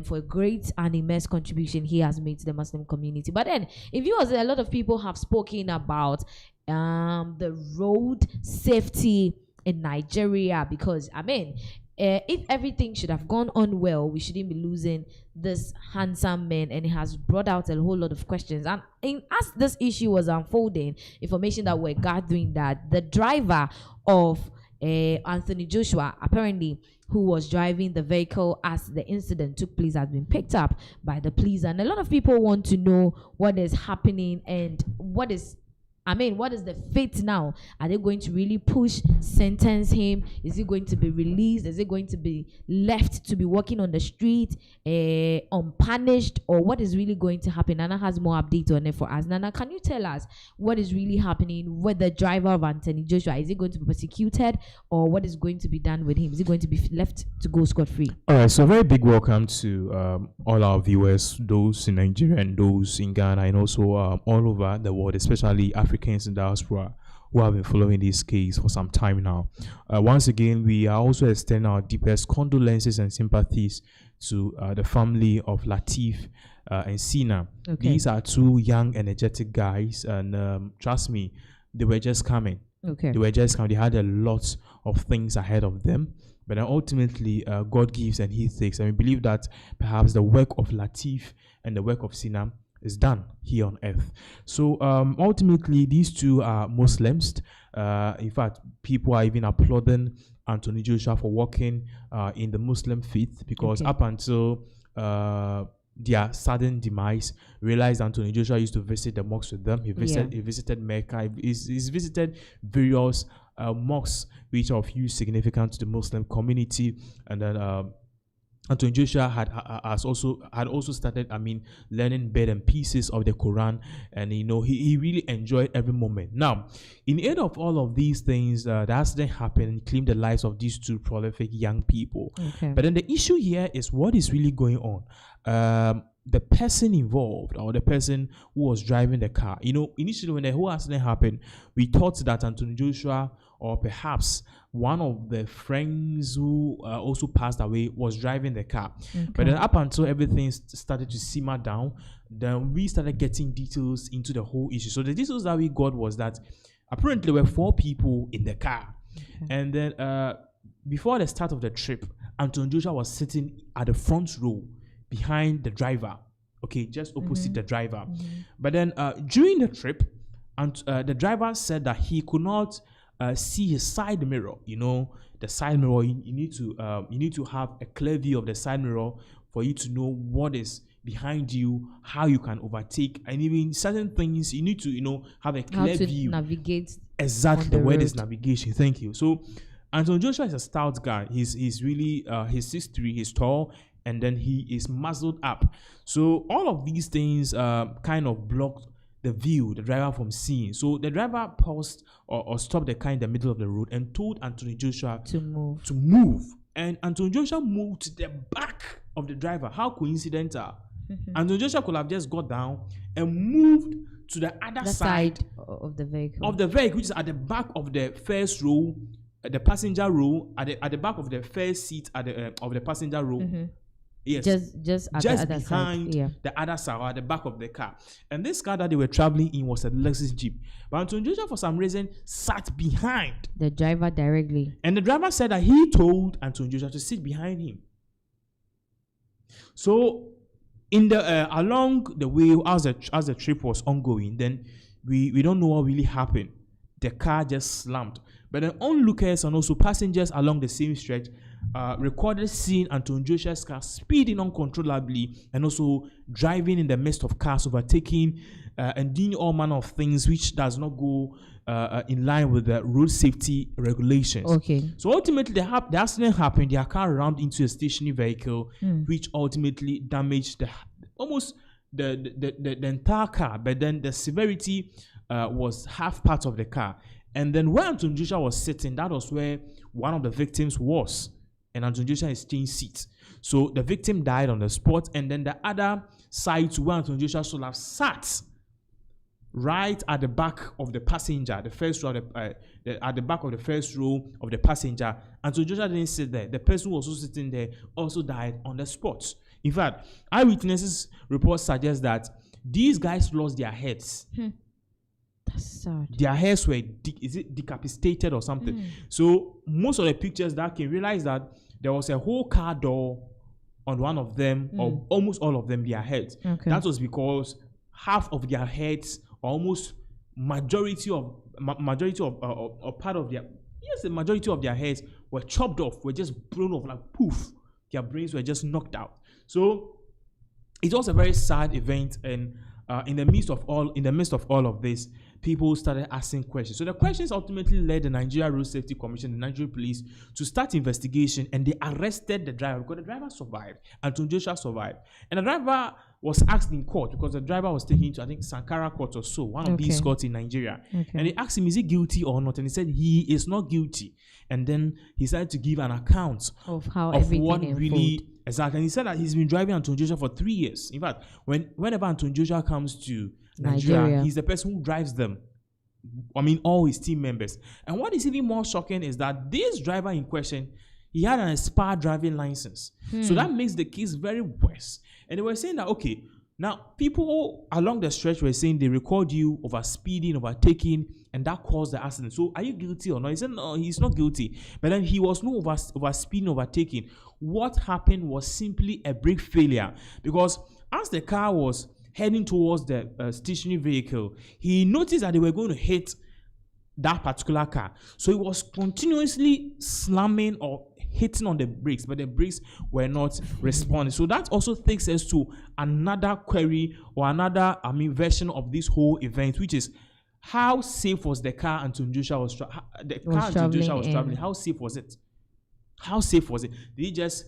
for a great and immense contribution he has made to the Muslim community. But then, if you as a lot of people have spoken about the road safety in Nigeria, because I mean, if everything should have gone on well, we shouldn't be losing this handsome man, and it has brought out a whole lot of questions. And as this issue was unfolding, information that we're gathering that the driver of Anthony Joshua, apparently, who was driving the vehicle as the incident took place, has been picked up by the police. And a lot of people want to know what is happening and what is the fate now? Are they going to really sentence him? Is he going to be released? Is he going to be left to be walking on the street unpunished? Or what is really going to happen? Nana has more updates on it for us. Nana, can you tell us what is really happening with the driver of Anthony Joshua? Is he going to be persecuted, or what is going to be done with him? Is he going to be left to go scot-free? All right, so a very big welcome to all our viewers, those in Nigeria and those in Ghana, and also all over the world, especially Africans in diaspora who have been following this case for some time now. Once again, we are also extending our deepest condolences and sympathies to the family of Latif and Sina. Okay. These are two young, energetic guys, and trust me, they were just coming. Okay. They were just coming. They had a lot of things ahead of them. But then ultimately, God gives and He takes. And we believe that perhaps the work of Latif and the work of Sina is done here on earth. So ultimately, these two are Muslims. In fact, people are even applauding Anthony Joshua for walking in the Muslim faith, because up until their sudden demise, realized Anthony Joshua used to visit the mosques with them. He visited Mecca. He's visited various mosques which are of huge significance to the Muslim community, and then Anthony Joshua had also started, learning bits and pieces of the Quran, and he really enjoyed every moment. Now, in aid of all of these things, the accident happened and claimed the lives of these two prolific young people. Okay. But then the issue here is what is really going on. The person involved, or the person who was driving the car. Initially when the whole accident happened, we thought that Anthony Joshua, or perhaps one of the friends who also passed away, was driving the car. Okay. But then up until everything started to simmer down, then we started getting details into the whole issue. So the details that we got was that apparently there were 4 people in the car. Okay. And then before the start of the trip, Anthony Joshua was sitting at the front row behind the driver, just opposite the driver. But then during the trip, the driver said that he could not see his side mirror. The side mirror, you need to have a clear view of the side mirror for you to know what is behind you, how you can overtake, and even certain things you need to have a clear view. Navigate exactly the word is navigation. Thank you. So Anthony Joshua is a stout guy. He's really he's 6'3", he's tall, and then he is muzzled up. So all of these things kind of blocked the view, the driver from seeing. So the driver paused or stopped the car in the middle of the road and told Anthony Joshua to move. And Anthony Joshua moved to the back of the driver. How coincidental. Anthony Joshua could have just got down and moved to the other side of the vehicle. Which is at the back of the first row, the passenger row, at the back of the first seat of the passenger row. Yes, just at the other behind side. the other side, or at the back of the car. And this car that they were traveling in was a Lexus Jeep. But Anthony Joshua, for some reason, sat behind the driver directly. And the driver said that he told Anthony Joshua to sit behind him. So, in the along the way, as the trip was ongoing, then we don't know what really happened. The car just slammed. But then onlookers and also passengers along the same stretch recorded seeing Anthony Joshua's car speeding uncontrollably and also driving in the midst of cars, overtaking and doing all manner of things which does not go in line with the road safety regulations. Okay. So ultimately, the accident happened. Their car rammed into a stationary vehicle, which ultimately damaged almost the entire car. But then the severity was half part of the car. And then where Anthony Joshua was sitting, that was where one of the victims was. and Anthony Joshua exchanged seats. So the victim died on the spot, and then the other side to where Anthony Joshua should have sat right at the back of the passenger, the first row, at the back of the first row of the passenger. Anthony Joshua didn't sit there. The person who was also sitting there also died on the spot. In fact, eyewitnesses reports suggest that these guys lost their heads. That's sad. Their heads were decapitated or something. So most of the pictures that can realize that there was a whole car door on one of them, or almost all of them, their heads. Okay. That was because half of their heads, almost majority of part of their, yes, the majority of their heads were chopped off, were just blown off like poof. Their brains were just knocked out. So it was a very sad event, and in the midst of all of this, people started asking questions. So the questions ultimately led the Nigeria Road Safety Commission, the Nigerian police, to start investigation, and they arrested the driver because the driver survived. Anthony Joshua survived. And the driver was asked in court because the driver was taken to, I think, Sankara court or so, one of these courts in Nigeria. And they asked him, is he guilty or not? And he said he is not guilty. And then he started to give an account of how of what everything really exactly. And he said that he's been driving Anthony Joshua for 3 years. In fact, whenever Anthony Joshua comes to Nigeria, he's the person who drives them. I mean, all his team members. And what is even more shocking is that this driver in question, he had an expired driving license. So that makes the case very worse. And they were saying that, okay, now people along the stretch were saying they record you over speeding, overtaking, and that caused the accident. So are you guilty or not? He said no, he's not guilty. But then he was no over speeding, overtaking. What happened was simply a brake failure, because as the car was heading towards the stationary vehicle, he noticed that they were going to hit that particular car. So he was continuously slamming or hitting on the brakes, but the brakes were not responding. So that also takes us to another query or another, version of this whole event, which is how safe was the car Anthony Joshua was traveling? How safe was it? How safe was it? Did he just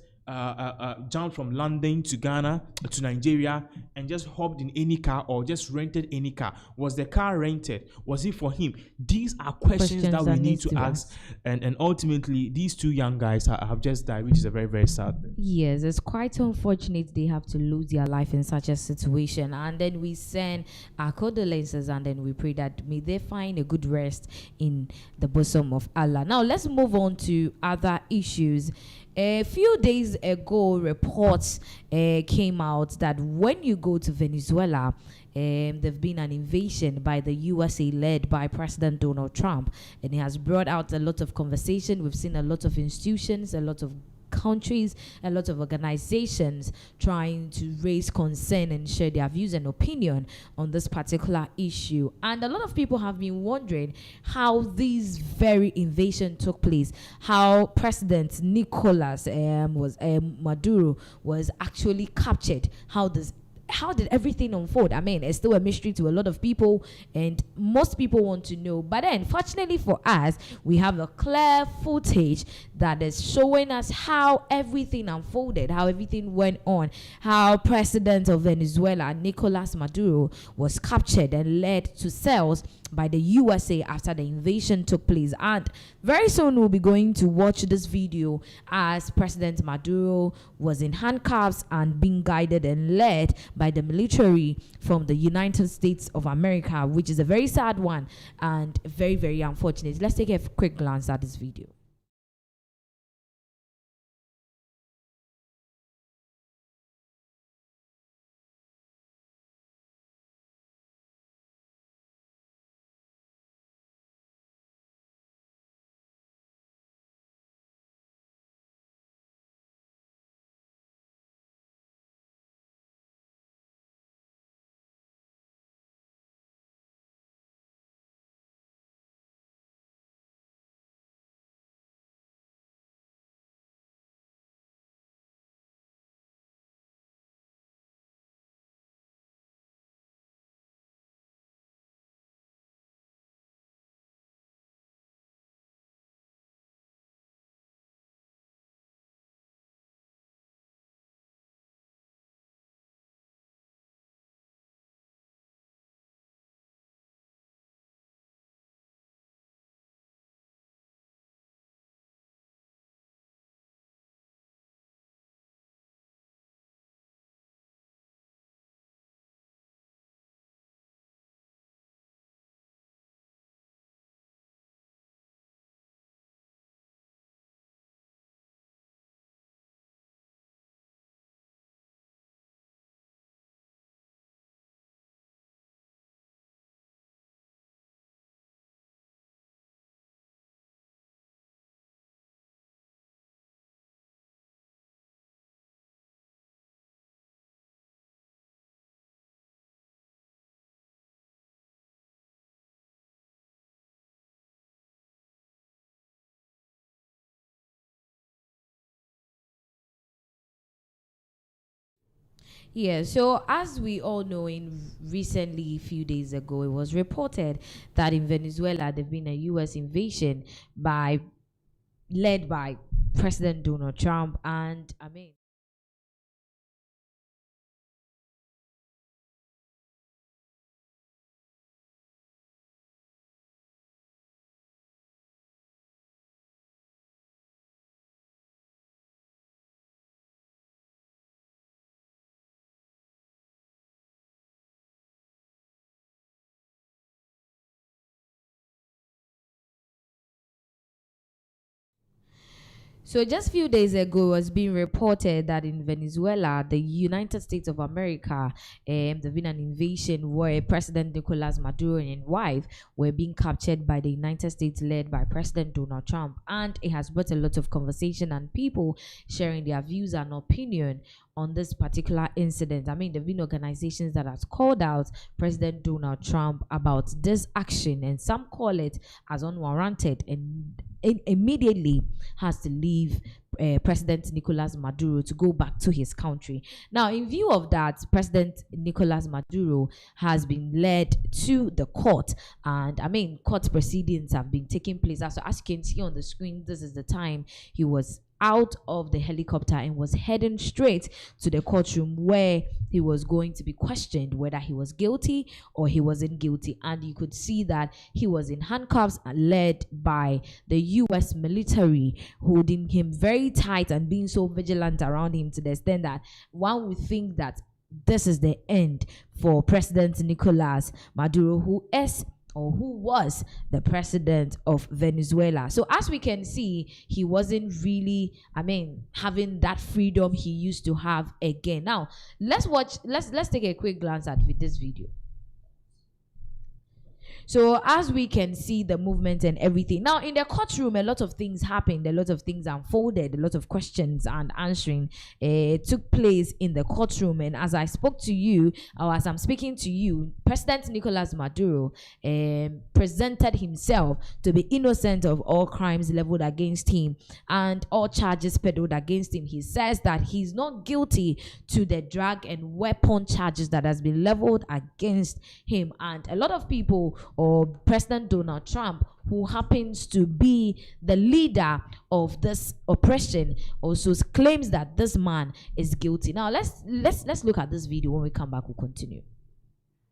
jumped from London to Ghana to Nigeria and just hopped in any car, or just rented any car? Was the car rented? Was it for him? These are questions that we need to ask. And ultimately, these two young guys have just died, which is a very, very sad thing. Yes, it's quite unfortunate they have to lose their life in such a situation. And then we send our condolences, and then we pray that may they find a good rest in the bosom of Allah. Now, let's move on to other issues. A few days ago, reports came out that when you go to Venezuela, there's been an invasion by the USA led by President Donald Trump, and it has brought out a lot of conversation. We've seen a lot of institutions, a lot of countries, a lot of organizations trying to raise concern and share their views and opinion on this particular issue. And a lot of people have been wondering how this very invasion took place, how President Nicolas Maduro was actually captured, how did everything unfold? I mean, it's still a mystery to a lot of people, and most people want to know. But then, fortunately for us, we have a clear footage that is showing us how everything unfolded, how everything went on, how President of Venezuela, Nicolas Maduro, was captured and led to cells by the USA after the invasion took place. And very soon we'll be going to watch this video as President Maduro was in handcuffs and being guided and led by the military from the United States of America, which is a very sad one and very, very unfortunate. Let's take a quick glance at this video. Yeah, so as we all know, recently, a few days ago, it was reported that in Venezuela there's been a U.S. invasion led by President Donald Trump, and I mean. So just a few days ago, it was being reported that in Venezuela, the United States of America, there's been an invasion where President Nicolas Maduro and his wife were being captured by the United States, led by President Donald Trump. And it has brought a lot of conversation and people sharing their views and opinion on this particular incident. I mean, there have been organizations that have called out President Donald Trump about this action, and some call it as unwarranted, and immediately has to leave President Nicolas Maduro to go back to his country. Now, in view of that, President Nicolas Maduro has been led to the court, and I mean, court proceedings have been taking place. So as you can see on the screen, this is the time he was out of the helicopter and was heading straight to the courtroom where he was going to be questioned whether he was guilty or he wasn't guilty. And you could see that he was in handcuffs, led by the US military, holding him very tight and being so vigilant around him, to the extent that one would think that this is the end for President Nicolas Maduro, who was the president of Venezuela. So as we can see, he wasn't really, having that freedom he used to have again. Now, let's take a quick glance at this video. So as we can see the movement and everything. Now, in the courtroom, a lot of things happened, a lot of things unfolded, a lot of questions and answering took place in the courtroom. And as I spoke to you, or as I'm speaking to you, President Nicolas Maduro presented himself to be innocent of all crimes leveled against him and all charges peddled against him. He says that he's not guilty to the drug and weapon charges that has been leveled against him. And a lot of people, or President Donald Trump, who happens to be the leader of this oppression, also claims that this man is guilty. Now let's look at this video. When we come back, we'll continue.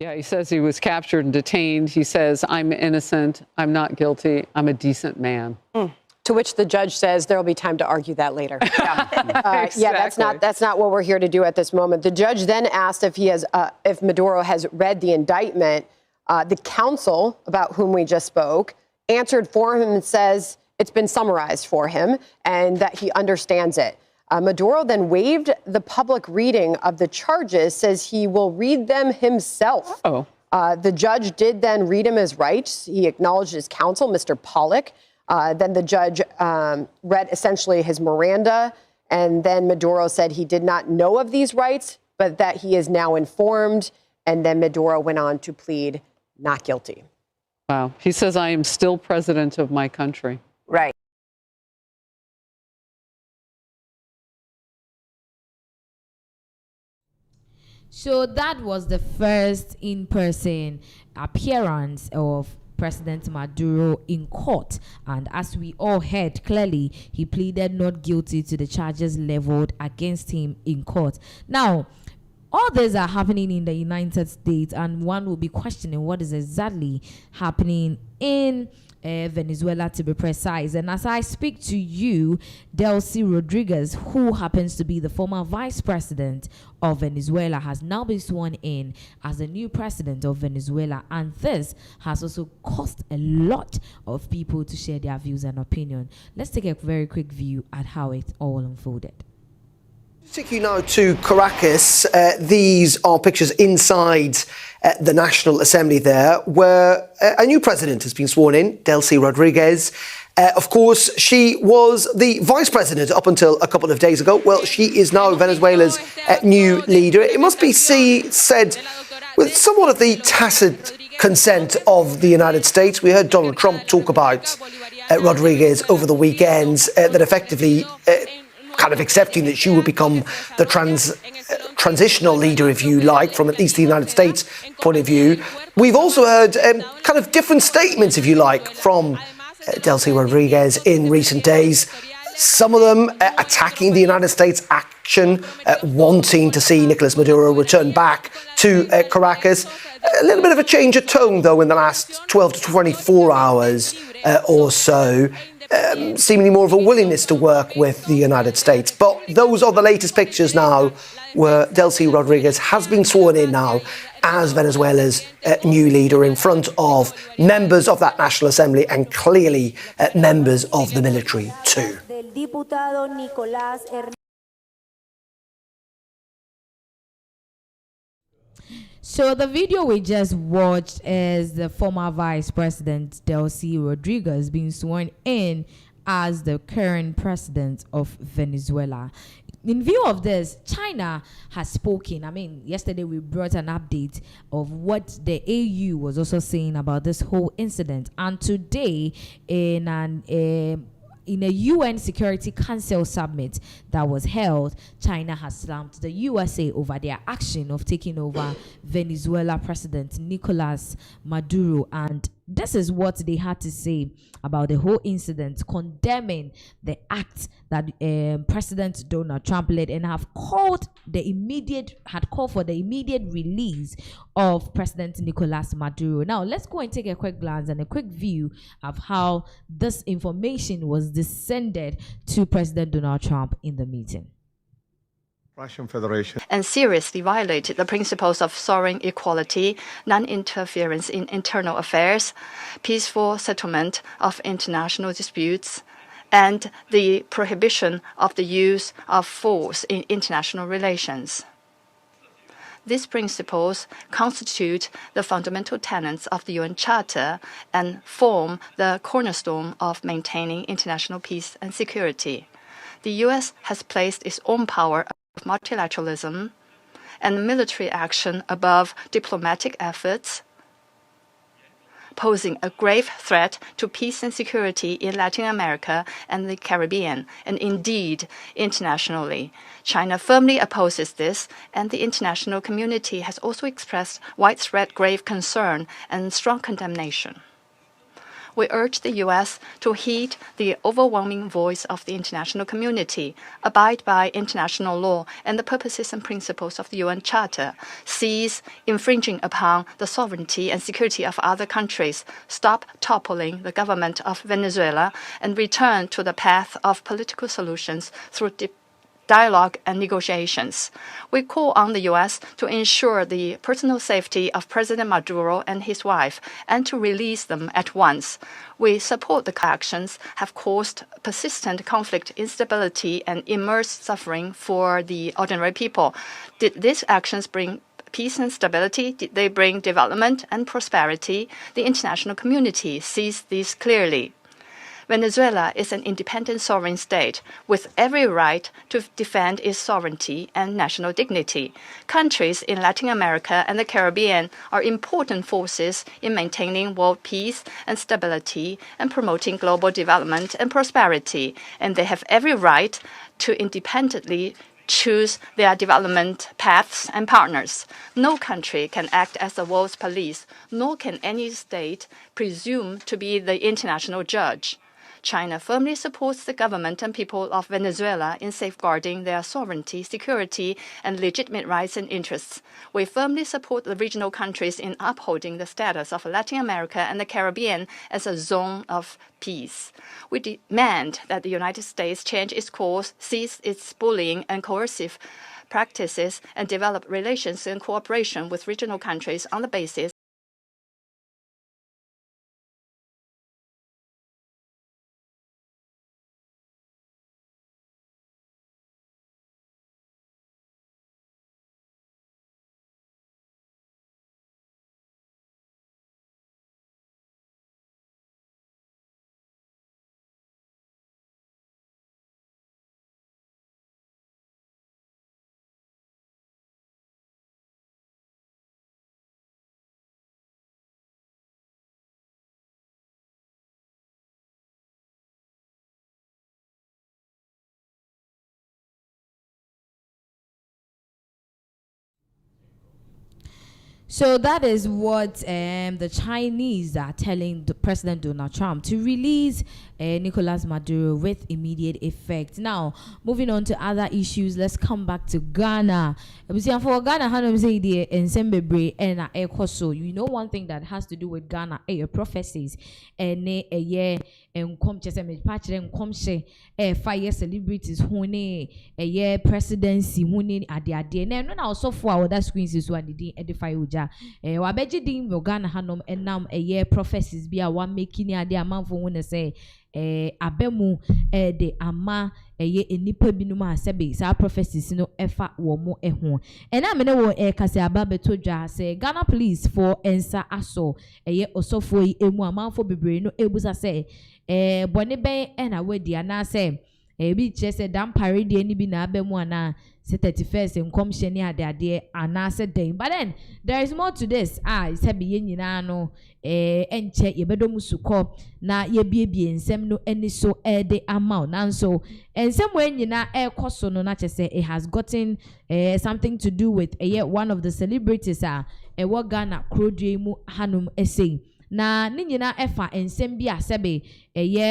Yeah, he says he was captured and detained. He says, I'm innocent, I'm not guilty, I'm a decent man. To which the judge says there will be time to argue that later. Exactly. Yeah, that's not what we're here to do at this moment. The judge then asked if Maduro has read the indictment. The counsel, about whom we just spoke, answered for him and says it's been summarized for him and that he understands it. Maduro then waived the public reading of the charges, says he will read them himself. The judge did then read him his rights. He acknowledged his counsel, Mr. Pollack. Then the judge read essentially his Miranda, and then Maduro said he did not know of these rights, but that he is now informed. And then Maduro went on to plead not guilty. Wow. He says, I am still president of my country. Right. So that was the first in-person appearance of President Maduro in court, and as we all heard clearly, he pleaded not guilty to the charges leveled against him in court. Now, all these are happening in the United States, and one will be questioning what is exactly happening in Venezuela, to be precise. And as I speak to you, Delcy Rodriguez, who happens to be the former vice president of Venezuela, has now been sworn in as the new president of Venezuela, and this has also caused a lot of people to share their views and opinion. Let's take a very quick view at how it all unfolded. Take you now to Caracas. These are pictures inside the National Assembly there, where a new president has been sworn in, Delcy Rodriguez. Of course, she was the vice president up until a couple of days ago. Well, she is now Venezuela's new leader. It must be said with somewhat of the tacit consent of the United States. We heard Donald Trump talk about Rodriguez over the weekends, that effectively kind of accepting that she would become the transitional leader, if you like, from at least the United States point of view. We've also heard kind of different statements, if you like, from Delcy Rodriguez in recent days. Some of them attacking the United States action, wanting to see Nicolas Maduro return back to Caracas. A little bit of a change of tone, though, in the last 12 to 24 hours or so. Seemingly more of a willingness to work with the United States. But those are the latest pictures now, where Delcy Rodriguez has been sworn in now as Venezuela's new leader in front of members of that National Assembly and clearly members of the military too. So the video we just watched is the former Vice President Delcy Rodriguez being sworn in as the current president of Venezuela. In view of this, China has spoken. I mean, yesterday we brought an update of what the AU was also saying about this whole incident. And today, in a UN Security Council summit that was held, China has slammed the USA over their action of taking over Venezuela President Nicolas Maduro. And this is what they had to say about the whole incident, condemning the act that President Donald Trump led, and have called for the immediate release of President Nicolas Maduro. Now, let's go and take a quick glance and a quick view of how this information was descended to President Donald Trump in the meeting. Russian Federation and seriously violated the principles of sovereign equality, non-interference in internal affairs, peaceful settlement of international disputes, and the prohibition of the use of force in international relations. These principles constitute the fundamental tenets of the UN Charter and form the cornerstone of maintaining international peace and security. The U.S. has placed its own power of multilateralism and military action above diplomatic efforts, posing a grave threat to peace and security in Latin America and the Caribbean, and indeed internationally. China firmly opposes this, and the international community has also expressed widespread grave concern and strong condemnation. We urge the U.S. to heed the overwhelming voice of the international community, abide by international law and the purposes and principles of the UN Charter, cease infringing upon the sovereignty and security of other countries, stop toppling the government of Venezuela, and return to the path of political solutions through dialogue and negotiations. We call on the U.S. to ensure the personal safety of President Maduro and his wife and to release them at once. We support the actions have caused persistent conflict, instability, and immense suffering for the ordinary people. Did these actions bring peace and stability? Did they bring development and prosperity? The international community sees this clearly. Venezuela is an independent sovereign state with every right to defend its sovereignty and national dignity. Countries in Latin America and the Caribbean are important forces in maintaining world peace and stability and promoting global development and prosperity, and they have every right to independently choose their development paths and partners. No country can act as the world's police, nor can any state presume to be the international judge. China firmly supports the government and people of Venezuela in safeguarding their sovereignty, security, and legitimate rights and interests. We firmly support the regional countries in upholding the status of Latin America and the Caribbean as a zone of peace. We demand that the United States change its course, cease its bullying and coercive practices, and develop relations and cooperation with regional countries on the basis So that is what the Chinese are telling the President Donald Trump to release Nicolas Maduro with immediate effect. Now, moving on to other issues, let's come back to Ghana. For Ghana, you know, one thing that has to do with Ghana, prophecies, and fire celebrities, presidency, and also for our other screens is one the edify uja. Wabeji din Ghana hanom enam prophecies be a one making a amount for when say abemu de ama enipa binuma sebe sa prophecies no efa wo mo eho ena me ne wo kase aba beto dwa say Ghana police for ensa aso osofo yi emu amanfo bebre no ebusa say bone ben ena wedi ana say bi chese dam parade ni bi na abemu ana say 31st nkom hye ni ade ana say den. But then there is more to this. Say be ye nyina no enche yebedo musuko na ye biebie nsem no eni so de amount nanso ensem we nyina ekoso no na chese it has gotten something to do with one of the celebrities what Ghana krodue mu hanum essay na ni nyina efa ensem bi asebe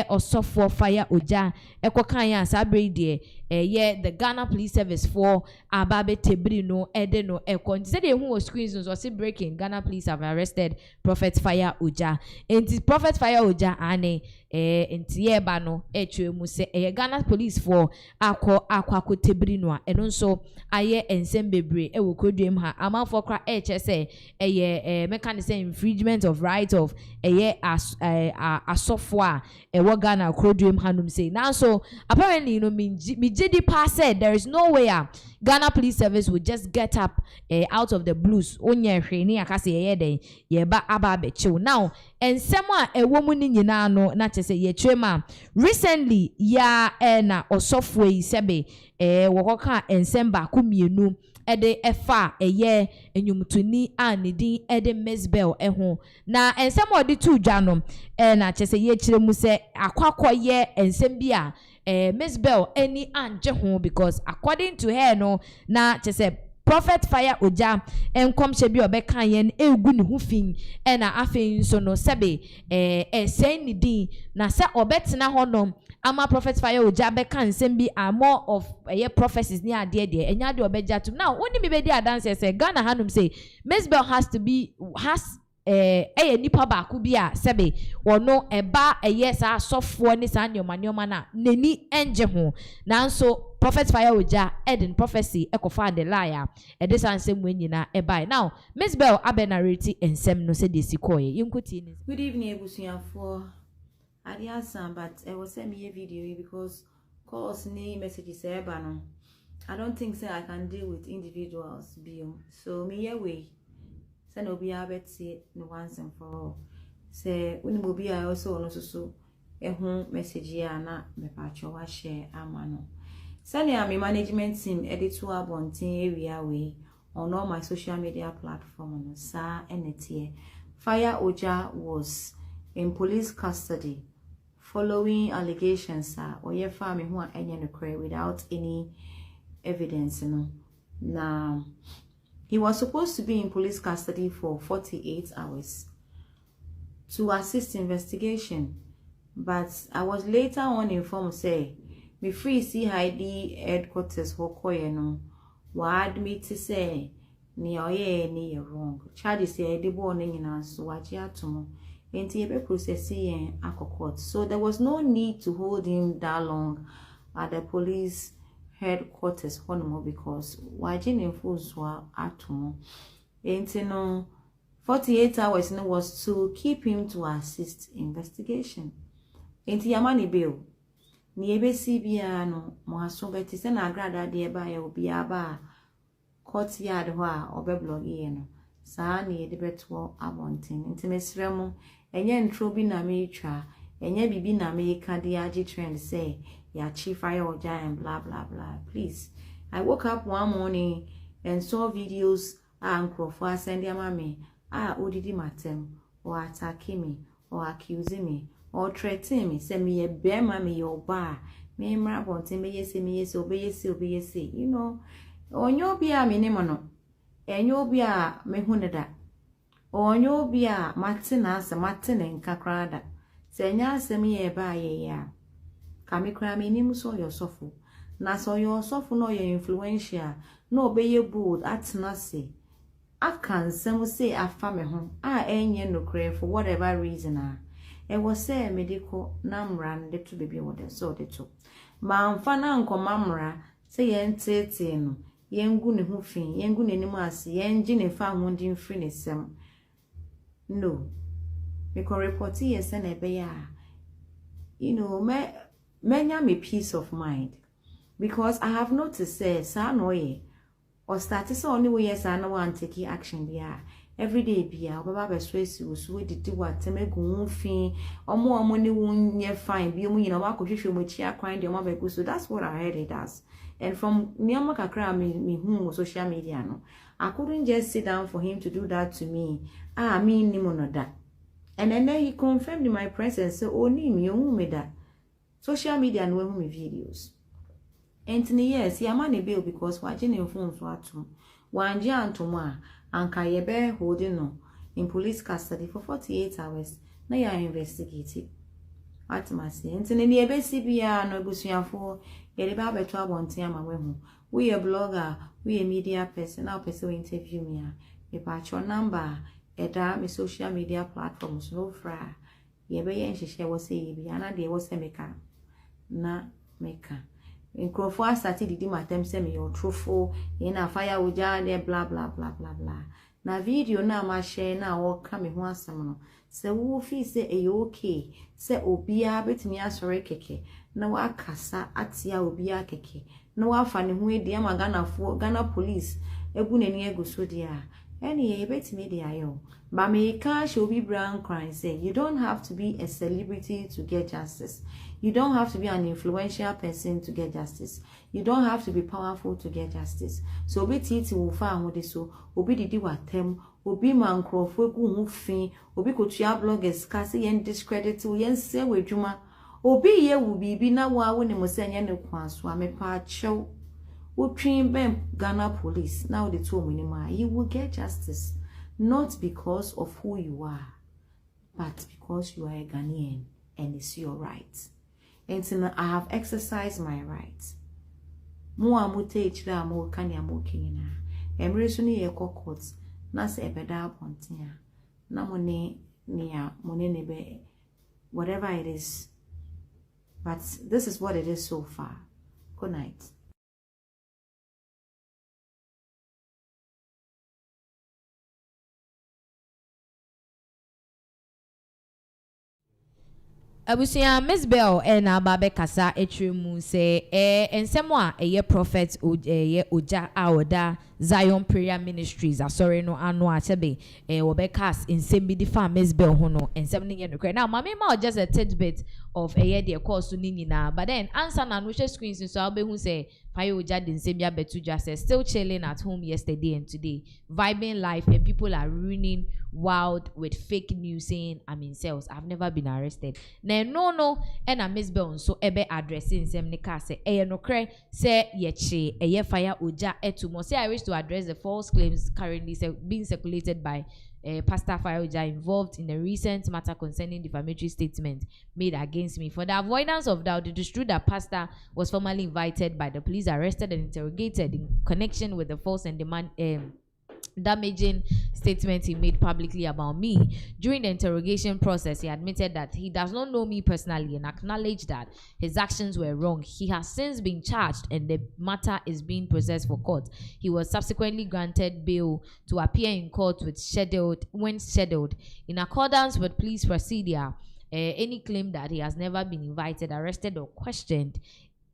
osofo fire oja ekokan ya sabre de the Ghana Police Service for ababe tebri no ede no ekon say dey hu screens no so breaking Ghana Police have arrested Prophet Fire Oja. Enti Prophet Fire Oja ane enti yeba no etwemu se Ghana Police for akwa tebri no eno nso aye ensem bebre wo kodwem ha amanfo kra se mechanism infringement of right of asofo what Ghana kodwem hanum say. Now so apparently you know me JD said there is no way Ghana Police Service would just get up out of the blues onye hwene akase den yeba aba bechiw. Now ensema ewomu ni nyina no na chese ye twema recently ya na osofo yi sebe wokoka ensemba kumienu ede efa enyumtuni anidin ede mesbel eho na ensem odi tu dwa no na chese ye kire mu se akwakoye ensem bia mesbel any anje ho because according to her no na chese Prophet Fire Oja enkom shebi obeka yen egu ni hufin na afin so no sebe sen ni din na se obetena honom ama Prophet Fire Oja beka nsem bi are more of prophecies ni ade enya de obeja tum. Now oni mi be di adanse say Ghana hanum say Mesbel has nipa ba ku bi a sebe wono eba sa sofo ni sa nyoma na neni enje ho nanso Prophet Fire Oja Eden prophecy ekofa the liar this ansem nyina eba. Now Mesbel abenarity ensem no se de sikoye yinkuti ni. Good evening ebusuafo adiasa but I will send me a video because calls ni messages eba no I don't think say I can deal with individuals so me way no be abeti no once and for all say when mo be also no so message ya na me pacho wa share amano send ya me management team edit to abontin area way on all my social media platform no sa enetie Fire Oja was in police custody following allegations or ye family who are any without any evidence no now. He was supposed to be in police custody for 48 hours to assist investigation, but I was later on informed say me free CID headquarters for Koyeno wa admit to say ni oye ni wrong. Charges say the warning in us so wajiatomo enti ebe processing court. So there was no need to hold him that long at the police headquarters honomo because wajin infuzwa atomo enti no 48 hours no was to keep him to assist investigation enti yamani bill ni ebe cbia no mo aso beti se na agrada de eba ya obi aba court yard ho a obeblog ye no saa ni ede beto abontin enti mesremo enye ntro bi na me twa enye bibi na me ka de agi trend say ya chief Fire Oja and blah blah blah. Please, I woke up one morning and saw videos for sending mommy odidi matem or attacking me or accusing me or threatening me say me a bear mommy your bar me mrabonte me yes obey you know on your bia me nemono and your bia me huneda onyo obi a mate na asa mate ne nka krada se nya asem ye ba ye ya ka me kra me nim so yo sofo na so yo sofo no ye influential na obeye bold atena se aka nsem say afa me ho a enye no kra for whatever reason e was say medical namra de to baby wo de so de to ma mfa na nkoma mra say ye ntete no yengu ne ho fin yengu nenim ase yengi ne fa ho ndi mfiri ne sem no me ko report ye se na be ya menya me peace of mind because I have noticed say sa no ye or start so only way yes I no want take action bia every day bia obaba be so esi osu didi watemegu mfin omo ne wonye fine bi omo yina wakwohwehwe mo chi akwan de omo be go so that's what I heard it does. And from Myanmar kakra me who social media no, I couldn't just sit down for him to do that to me. Me ni mo that. And then he confirmed in my presence, so oh ni me me that. Social media no who me videos. And yes, ya man bill because watching in phone so atum. Wanje antoma anka yebe holding no in police custody for 48 hours. Na ya investigate. Atmasi ntene ne ebesi bia no ebusuafo yede ba beto abonten ama wehu we a blogger we a media person now person interview me me patch your number eda me social media platforms no fra ye be yen hihye wo say bia na de wo say meka na meka nkrofo asati didi matem say me your trufo ye na fire uja de blah blah blah blah blah na video na ma share na wo ka me ho asem no se wo fi se e okay se obia betimi asore keke na wa kasa atia obia keke na wa fa ne ho edi ama Ghana police ebu nani egu so dia any betimi dia yo ba me ka she obi brown crime say you don't have to be a celebrity to get justice. You don't have to be an influential person to get justice. You don't have to be powerful to get justice. So obi titi wo fa ahode so obi didi watem obi man krofo egu hu fin obi kotua bloggers ka se yen discredit yen se wedwuma obi ye wu bibi na wa wo ne mo se yen ne kwanso amepa chew wo twin bem Ghana police now the two minima you will get justice not because of who you are but because you are a Ghanaian and it's your right. And so I have exercised my rights. Mo amute chira mo kanya mo kina emre so ne ye court na se ebeda pontia na mo ne be whatever it is, but this is what it is so far. Good night. Abusia Miss Bell and Ababe Kasa Etrimu say ensemo a ye prophet ye oja aoda Zion Prayer Ministries sorry no anu achebe wobekas nsem bi di fa Miss Bell ho no ensem ne ye no kra. Now mama ma just a tidbit of a ye de course ni nyina, but then answer na no share screens so I'll be who say fire oja di nsem ya betu just still chilling at home yesterday and today vibing life, and people are ruining wild with fake news saying I'm in cells. I've never been arrested. No, and a Miss Bell so ebe addressing sem ne ka say no kre say ye fire oja etumo. Say I wish to address the false claims currently being circulated by Pastor Fayoja involved in a recent matter concerning defamatory statement made against me. For the avoidance of doubt, it is true that Pastor was formally invited by the police, arrested and interrogated in connection with the false and damaging statement he made publicly about me. During the interrogation process, he admitted that he does not know me personally and acknowledged that his actions were wrong. He has since been charged and the matter is being processed for court. He was subsequently granted bail to appear in court when scheduled. In accordance with police procedure, any claim that he has never been invited, arrested or questioned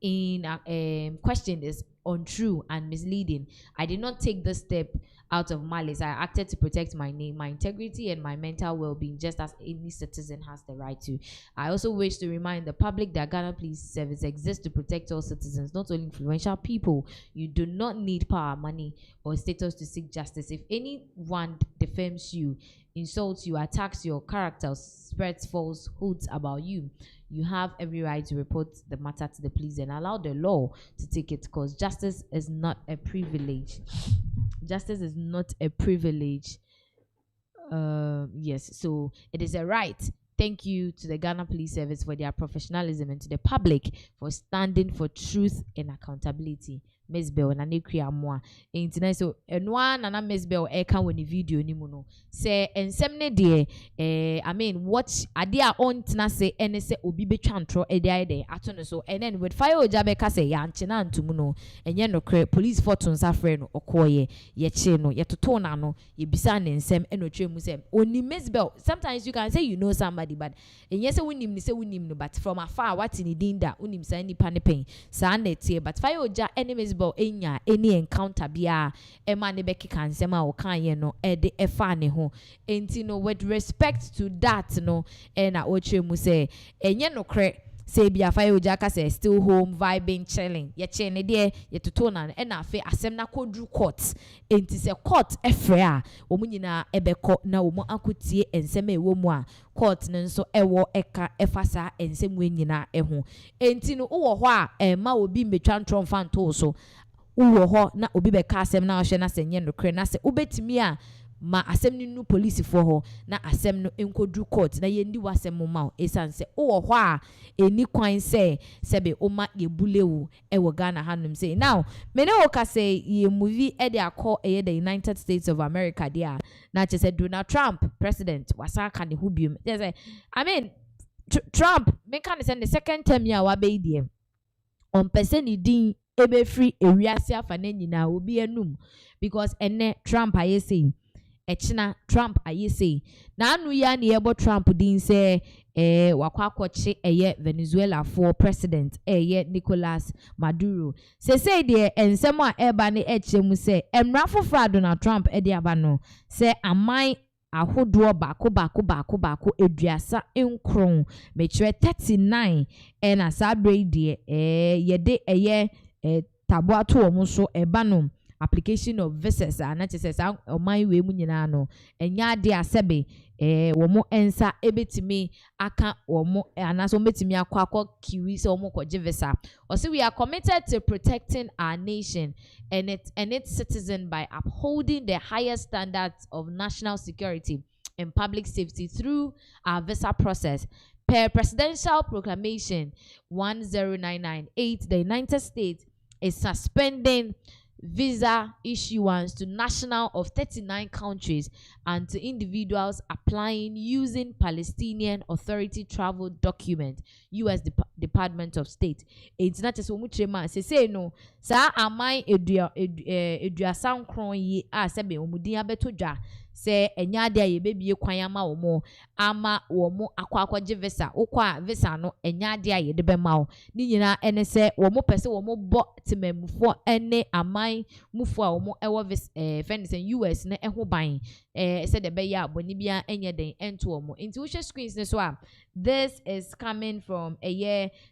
is untrue and misleading. I did not take this step out of malice. I acted to protect my name, my integrity, and my mental well-being, just as any citizen has the right to. I also wish to remind the public that Ghana Police Service exists to protect all citizens, not only influential people. You do not need power, money, or status to seek justice. If anyone defames you, insults you, attacks your character, spreads falsehoods about you, you have every right to report the matter to the police and allow the law to take it, because justice is not a privilege. Justice is not a privilege. Yes, so it is a right. Thank you to the Ghana Police Service for their professionalism and to the public for standing for truth and accountability. Miss Bell na nekria mo a enti so enwa na Miss Bell e kan woni video ni mu no say ensem ne de I mean watch ade a on tena se ene se obi betwa ntro e de ato no so and then with fire oja be ka say ya nchena ntum no enye no kre police fortune safre no okoye ye che no ye toto na no ye bisa ne ensem eno twa mu se oni Miss Bell. Sometimes you can say you know somebody but enye se wonim ni se wonim no but from afar what ni dinda unim sa nipa ne pen sa na tie but fire oja enemies bo enya any encounter bia ema ne be kika nsema o kan ye no e de efa ne ho enti no with respect to that no na o mu say enye no kre say bia fire oja ka say still home vibing chilling ye che ne de ye toto na na afi asem na kodru court enti say court efre a wo nyina ebekọ na wo akotie ensem e wo mu a court ne nso ewo eka efasa ensem we nyina ho enti no wo ho a ma obi metwa ntron fan to so wo ho na obi be ka asem na hwe na se nye no kre na se obetimi a ma asem ni nu police for ho na asem no enkodru court na yendi wasem ma esan se wo ho a eni kwan se sebe oma ye bulewu e wo Ghana hanum say now me ne wo ka say ye movie e de akọ e the United States of America dia na che say Donald Trump president wasaka ne hubium say I mean Trump me kan say the second term ya wa be die on person ni din ebe free ewiase afa na nyina obi anum because ene Trump aye say echina Trump aye say na anu ya ne yebo Trump din say wakwakoche eye Venezuela for president eye Nicolas Maduro say de ensem a eba ne echemu say emra fofra Donald Trump e de aba no say aman ahodo bako eduasa enkron mechre 39 na sabre de yede eye tabo ato omo so eba no application of visas na che say oman we mu nyina no enya de asebe womo ensa ebetimi aka womo anaso betimi akwa kiwi se womo koje visa or say we are committed to protecting our nation and its citizen by upholding the highest standards of national security and public safety through our visa process. Per Presidential Proclamation 10998, the United States is suspending visa issuance to nationals of 39 countries and to individuals applying using Palestinian Authority travel document, U.S. Department of State. It's not just umutrema say no sa amai edua sankron yi a sebe omudin abetodwa say enya de ye bebie kwan ama womo akwa visa ukwa visa no enya de ye de bema wo ni nyina ene se womo pese womo bo temamufo ene amai mufo a womo ewo visa US ne eho ban say de be ya boni bia enye den ento womo into wo screens ne so a this is coming from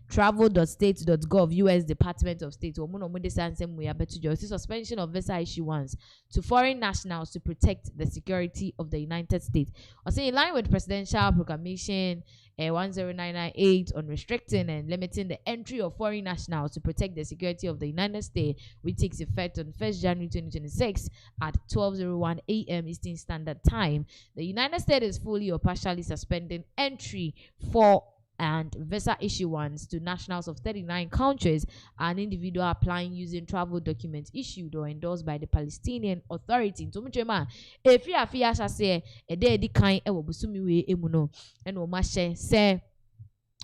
travel.state.gov US Department of State womo no mo de sansem we abetujo suspension of visa issuance to foreign nationals to protect the security of the United States. Also, in line with Presidential Proclamation 10998 on restricting and limiting the entry of foreign nationals to protect the security of the United States, which takes effect on 1st January 2026 at 12:01 a.m. Eastern Standard Time, the United States is fully or partially suspending entry for and visa issuance to nationals of 39 countries and individual applying using travel documents issued or endorsed by the Palestinian Authority. So muchema if you afia say e dey di kan e wo busumi we emu no e no ma hye say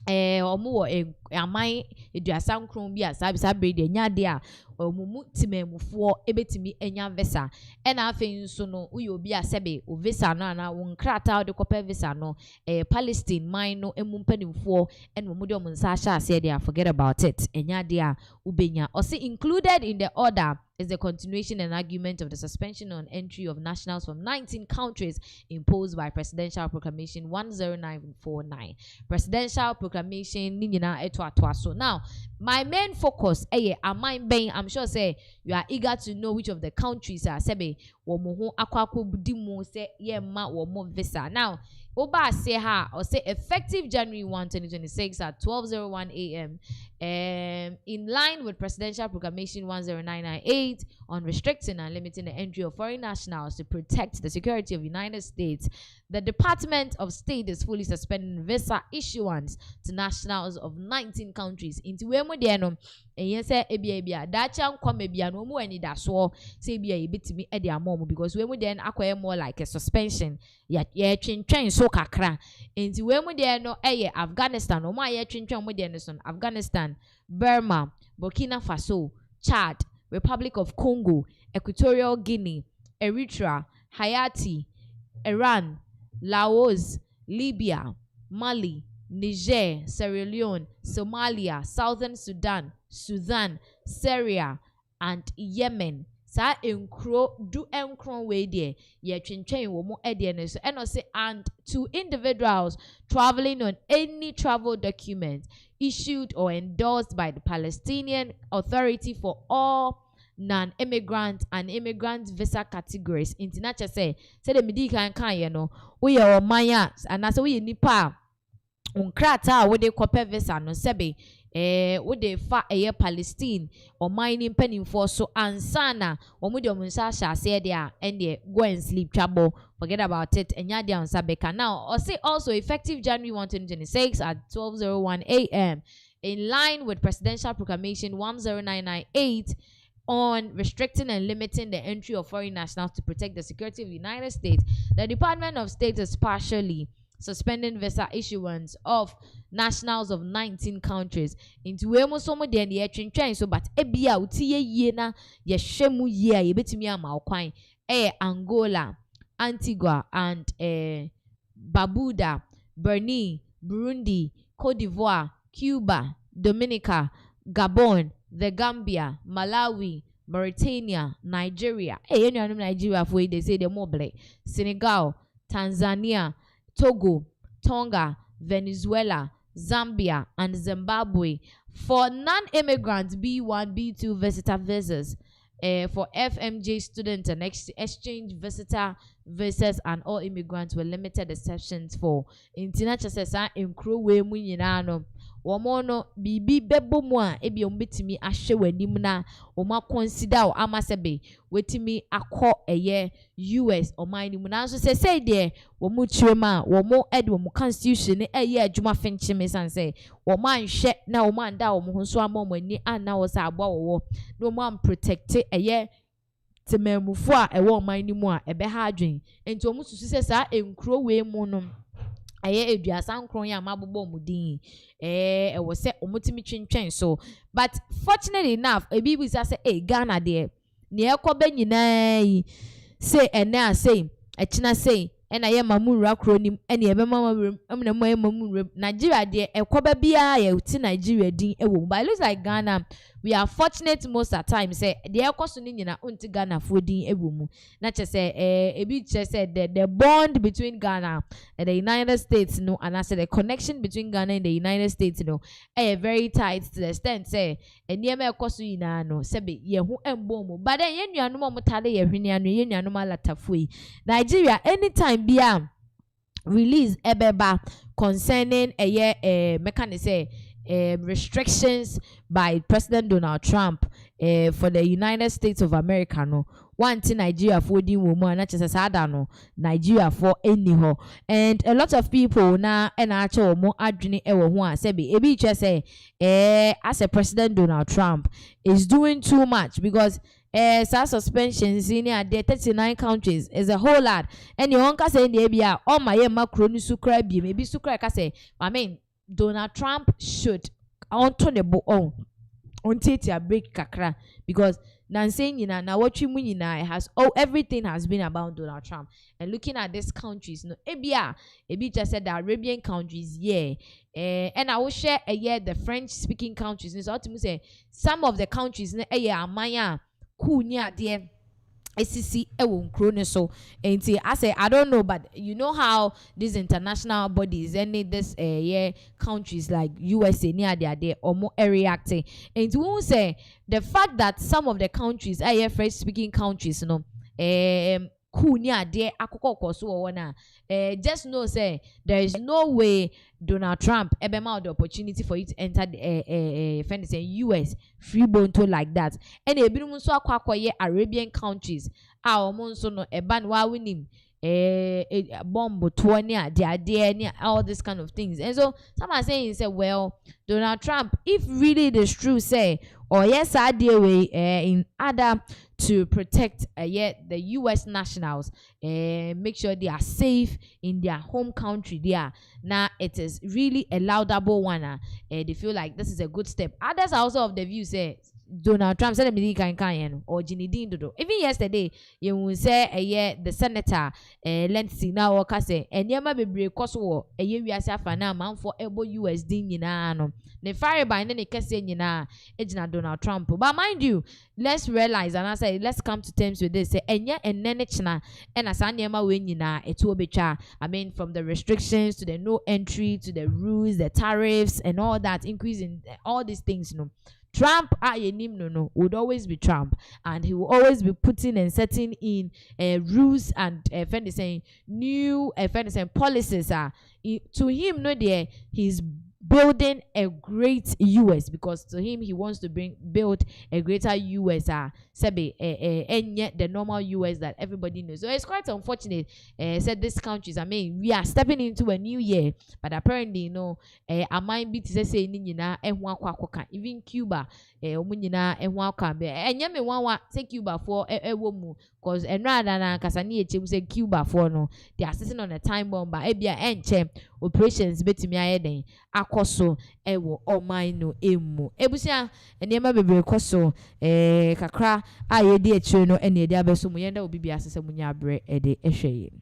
omo wo amai eduasa nkron bi asabisa brede nya de a omumu timemufo ebetimi enya visa na afen nso no uye obi asebe o visa no na wo nkrata de kopa visa no Palestine mine no emumpanimfo na omo de omo nsa sha ase de forget about it enya de a ubenya or say included in the order is the continuation and argument of the suspension on entry of nationals from 19 countries imposed by Presidential Proclamation 10949. Presidential Proclamation Ninina Etwa. Now, my main focus, I'm sure say you are eager to know which of the countries are sebe womo akwako budimu say ma womo visa. Now, Oba say ha or say effective January 1, 2026 at 12:01 a.m. In line with Presidential Proclamation 10998 on restricting and limiting the entry of foreign nationals to protect the security of the United States, the Department of State is fully suspending visa issuance to nationals of 19 countries. Into where moderno, and yes, ebia dacha come ebia no more any that so say be a bit me at their mom because we would then acquire more like a suspension. Yet train so kakra. Into where moderno, Afghanistan, or my train modernism, Afghanistan, Burma, Burkina Faso, Chad, Republic of Congo, Equatorial Guinea, Eritrea, Haiti, Iran, Laos, Libya, Mali, Niger, Sierra Leone, Somalia, Southern Sudan, Syria, and Yemen. Sa enkro do enkron we there ye twentwen wo mo ede ne so eno say and to individuals traveling on any travel document issued or endorsed by the Palestinian Authority for all non-immigrant and immigrant visa categories. International say the midi kan ye no we are manya and as we nipa unkrata we de kope visa no sebe would they fa Palestine or mining penny for so ansana or mudio munsasha say there and they go and sleep trouble, forget about it and yadia on Sabeka now or say also effective January 1, 2026 at 12:01 a.m. in line with Presidential Proclamation 10998 on restricting and limiting the entry of foreign nationals to protect the security of the United States. The Department of State is partially suspending visa issuance of nationals of 19 countries. Into where most some den ye twentwen so but ebia utie ye na ye hwemu ye a ye betimi ama okwan Angola, Antigua and Barbuda, Benin, Burundi, Cote d'Ivoire, Cuba, Dominica, Gabon, the Gambia, Malawi, Mauritania, Nigeria. Nigeria for they say the mobile, Senegal, Tanzania, Togo, Tonga, Venezuela, Zambia, and Zimbabwe. For non-immigrants, B1, B2 visitor visas. For FMJ students and exchange visitor visas, and all immigrants were limited exceptions for. International says in crew we munyinano. Womono bibi bebo mwa ebi ombetimi ahwe wanim na oma consider o amasebe wetimi akọ US o mine mu na so say there wo mu twema wo mo ede wo mu constitution eye adwuma fenchime san say wo man hwe na wo man da wo ho so amom ani ana wo sa agba wo no man protect temamufo a ewo mine mu a ebe ha adwen enti wo mu susu say sa enkro we mu no aye eduasa nkron ya mabobo mudin ewo se omutimi twentwen so but fortunately enough ebibi say Ghana there ne ekoba nyina yi say ena say echina say ena ye mamura kronim ena ye bema amna mo ye mamura Nigeria there ekoba bia ye uti Nigeria din ewo but it looks like Ghana we are fortunate most at times say the ekoso ni nyina unti Ghana fo din ewo mu na che say ebi che say the bond between Ghana and the United States no and I say the connection between Ghana and the United States no very tight to the extent say eniyema ekoso yina no sebe ye hu embo mu but then ye nuanom mo tale ye hwene anu ye nuanom alatafoi Nigeria anytime bia release ebeba concerning mechanic say restrictions by President Donald Trump for the United States of America no one to Nigeria for the woman not just no Nigeria for anyhow and a lot of people na and actually more adwene ewo ho a sebi ebi just say as a President Donald Trump is doing too much because suspensions in there 39 countries is a whole lot and you won't say in the ABA all my macro ni sukra bi maybe sukra ka say I mean Donald Trump should on take a break kakra because nan saying na what you mean has everything has been about Donald Trump and looking at these countries no ebi just said the Arabian countries and I will share the French speaking countries so ultimately say some of the countries amaya cool near there ACC so and I say I don't know but you know how these international bodies any this countries like USA near there or more reacting and we say the fact that some of the countries French speaking countries kunya de akoko koso wona just know say there is no way Donald Trump ever mouth the opportunity for you to enter the US free bonto like that and ebirum so akwakoye Arabian countries a omo nso no eba no wa winim bomb to near all this kind of things. And so some are saying say, well, Donald Trump, if really it is true, say, or yes, I deal way in order to protect yet the US nationals, make sure they are safe in their home country there. Now it is really a laudable one. They feel like this is a good step. Others are also of the view say Donald Trump said can or Ginny Dindo. Even yesterday, you will say the senator Lindsey now or say and yama be break coso a year we are fana man for elbow USD no. The fire by any case Donald Trump. But mind you, let's realize and I say let's come to terms with this. Say and then chna and as anyama win it will be I mean from the restrictions to the no entry to the rules, the tariffs and all that increase in all these things, Trump would always be Trump, and he will always be putting and setting in rules and new policies. To him, he's building a great US because to him he wants to build a greater US and yet the normal US that everybody knows. So it's quite unfortunate. Said these countries, I mean, we are stepping into a new year, but apparently I might be to say even Cuba and yet one take Cuba for a woman because and rather than Casani say Cuba for no they are sitting on a time bomb but ebia enche operations betimi ayeden akoso ewo omino emu ebusia enema bebre koso kakra ayedi echire no ene edi abeso mu yenda obi bia asese munya abre ede ehweye.